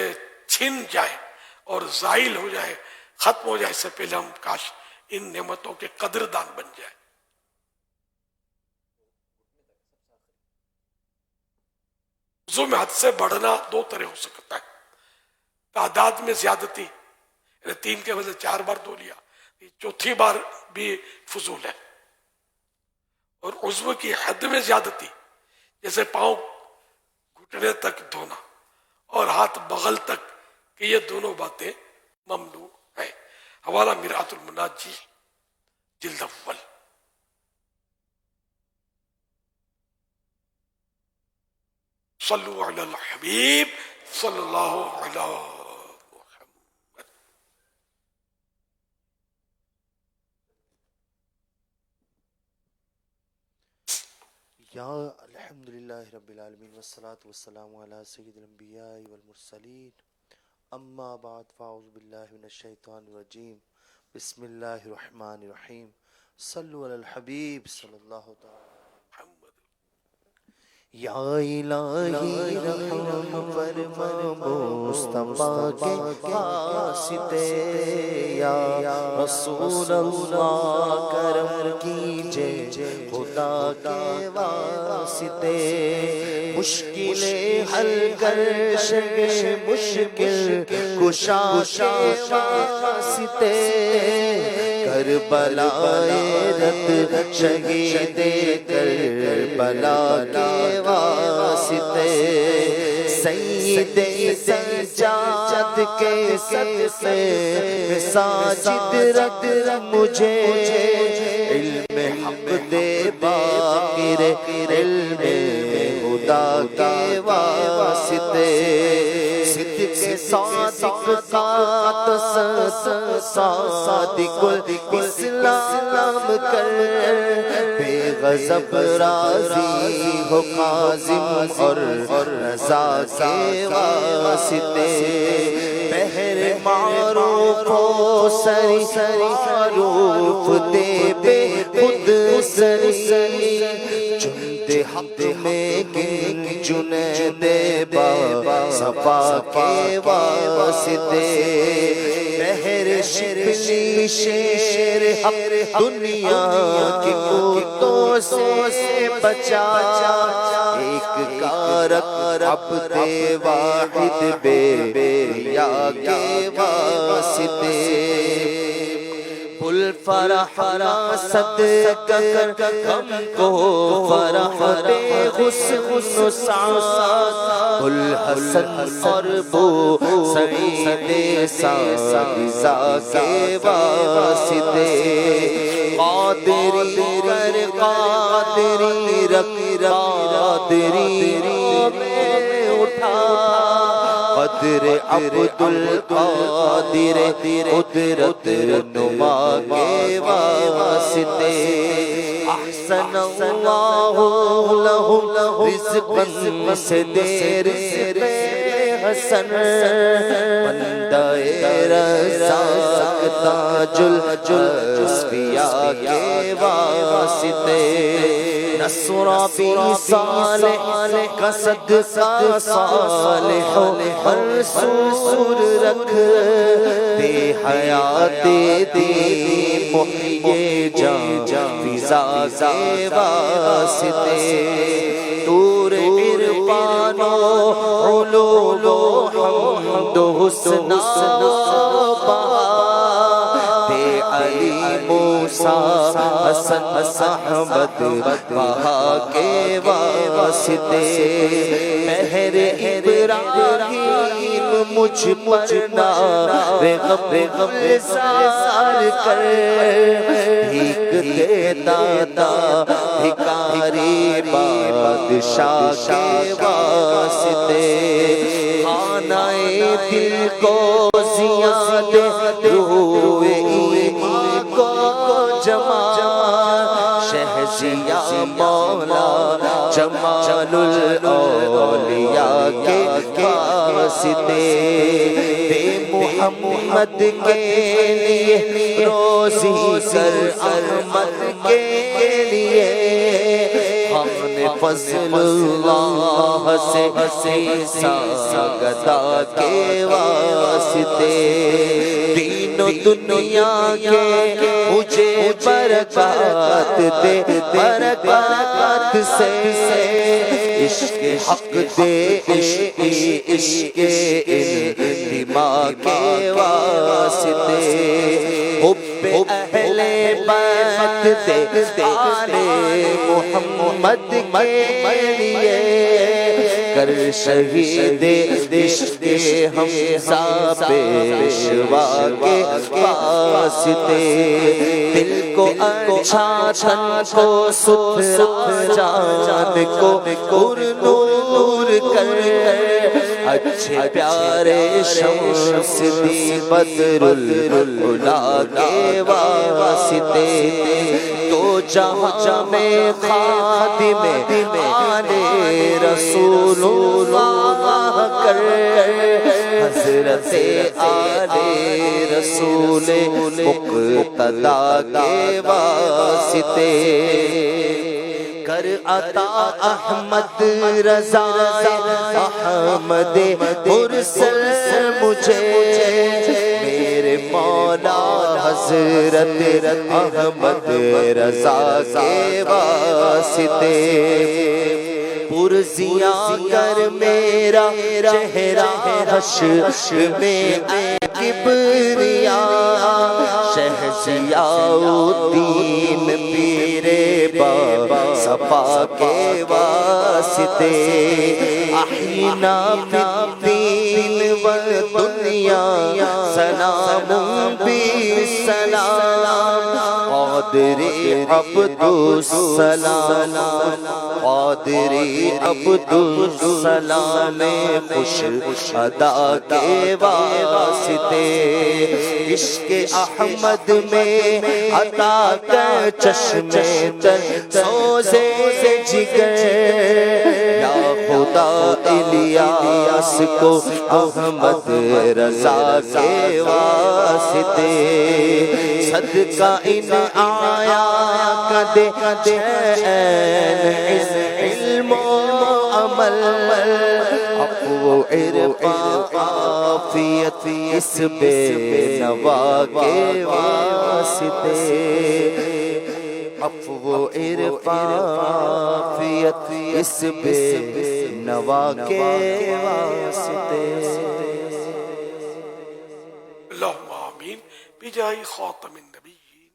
چھن جائے اور زائل ہو جائے، ختم ہو جائے، اس سے پہلے ہم کاش ان نعمتوں کے قدردان بن جائے۔ وضو میں حد سے بڑھنا 2 طرح ہو سکتا ہے، تعداد میں زیادتی، یعنی 3 کے بدلے 4 بار دھو لیا، 4تھی بار بھی فضول ہے، اور عضو کی حد میں زیادتی جیسے پاؤں گھٹنے تک دھونا اور ہاتھ بغل تک، کہ یہ دونوں باتیں ممنوع ہیں، حوالہ مرآت المناجی جلد اول۔ صلو علی الحبیب صلی اللہ علیہ محمد۔ یا الحمدللہ رب العالمین والصلاة والسلام علی سید الانبیاء والمرسلین، اما بعد فاعوذ باللہ من الشیطان الرجیم، بسم اللہ الرحمن الرحیم، صلو علی الحبیب صلی اللہ تعالی۔ یا الہی رحم فرما مصطفیٰ کے واسطے، یا رسول اللہ کرم کیجئے خدا کے واسطے، مشکلیں حل کر شے مشکل کشا کے واسطے، کربلائے رت شہید کربلا کے واسطے، سید سجاد کے صدقے ساجد رکھ مجھے، علم حق دے باقر علم خدا کے واسطے، صدق صادق صادق الاسلام کر، بے غضب راضی ہو کاظم اور رضا کے واسطے، بہر معروف ہو سری معروف دے بے خود سری، چنتے حق میں گن جنید بابا صفا کے واسطے، بہر شبلی شیر حق دنیا کی قوتوں سے بچا، ایک کارک عبد واحد بے یا کے واسطے، پل فرح صدقہ کر غم کو فرح دے حسن سعادت، پل حسن اور بو سعید سعیدہ کے واسطے، قادری کر قادری رکھ قادری میں اٹھا، قدر عبد القادر قدرت نما کے واسطے احسن اللہ لہ رزقا سے دے رزق حسن بندہ رزاق تاج الاصفیاء کے واسطے نصر بی صالح کا صدقہ صالح منصور رکھ دے حیات دی محیی جان فضا کے واسطے طور عرفان و علوم و حمد و حسن دے علی موسیٰ حسن احمد وہاں کے واسطے مہر ابراہیم مجھ پر نار غم سار کر بھیک دیتا تھا بھکاری بادشاہ کے واسطے خانہ دل کو زیادہ روح ایمان کو جمع شہزیاں مولا جمال الاولیاء کے واسطے بے محمد کے لیے روزی کر احمد کے لیے ہم نے فضل اللہ سے گدا کے واسطے دین و دنیا کے مجھے برکات دے برکات سے عشق حق دے عشق انتماء کے واسطے حب اہل بیت دے آل محمد کے لیے کر شہید عشق حمزہ پیشوا کے واسطے دل کو اچھا تن کو ستھرا جان کو پر نور کر اچھے پیارے شمس دی بدر العلا کے واسطے تو جہاں میں خادم آل رسول اللہ کر حضرت آل رسول مقتدی کے واسطے کر عطا احمد رضا احمد مرسل مجھے میرے مولا حضرت احمد رضا کے واسطے پرزیاں کر میرا چہرہ حشر میں اے کبریا شہزیاء الدین پیرے با صفا کے واسطے احینا فی الدین والدنیا سلام بالسلام قادری عبد السلام قادری عبد السلام خوش ادا کے واسطے عشق احمد میں عطا کر چشمے تر سوزے جگر یا خدا الیاس کو احمد رضا کے واسطے صدقہ ان آیا کدے چین علم و عمل عفو عرفان عافیت اس بے نوا کے واسطے عفو عرفان عافیت اس بے نوا کے واسطے اللہم آمین بجاہ خاتم النبیین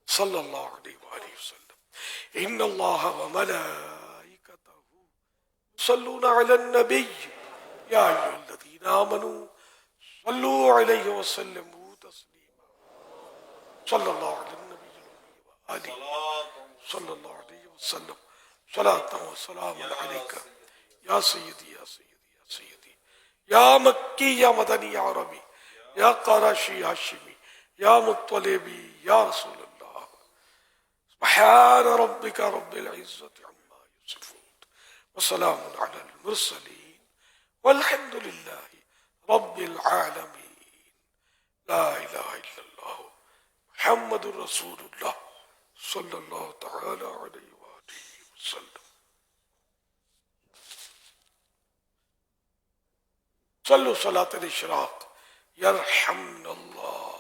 صلی اللہ علیہ وآلہ وسلم ان اللہ وملائکتہ صلون علی النبی یا ایھا الذین آمنوا صلوا علیہ وسلموا تسلیما صلی اللہ علی النبی وآلہ صلی اللہ علیہ وسلم صلاۃ و سلام علیکہ یا سیدی یا سیدی یا سیدی یا مکی یا مدنی یا عربی یا قرشی ہاشمی یا مطلبی یا رسول اللہ سبحان ربک رب العزت عما یصفون وسلام علی المرسلین والحمد للہ رب العالمین لا الہ الا اللہ محمد رسول اللہ صلی اللہ تعالی علیہ وآلہ وسلم. صلوا صلاة الاشراق یرحمنا اللہ.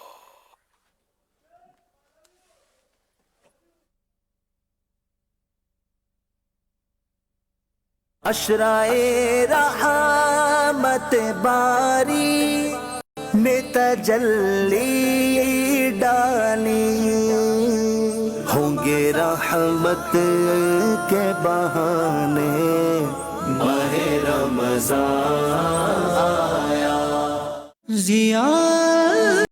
اشرائے رحمت باری نے تجلی ڈالی ہوں گے رحمت کے بہانے ماہ رمضان آیا. ضیا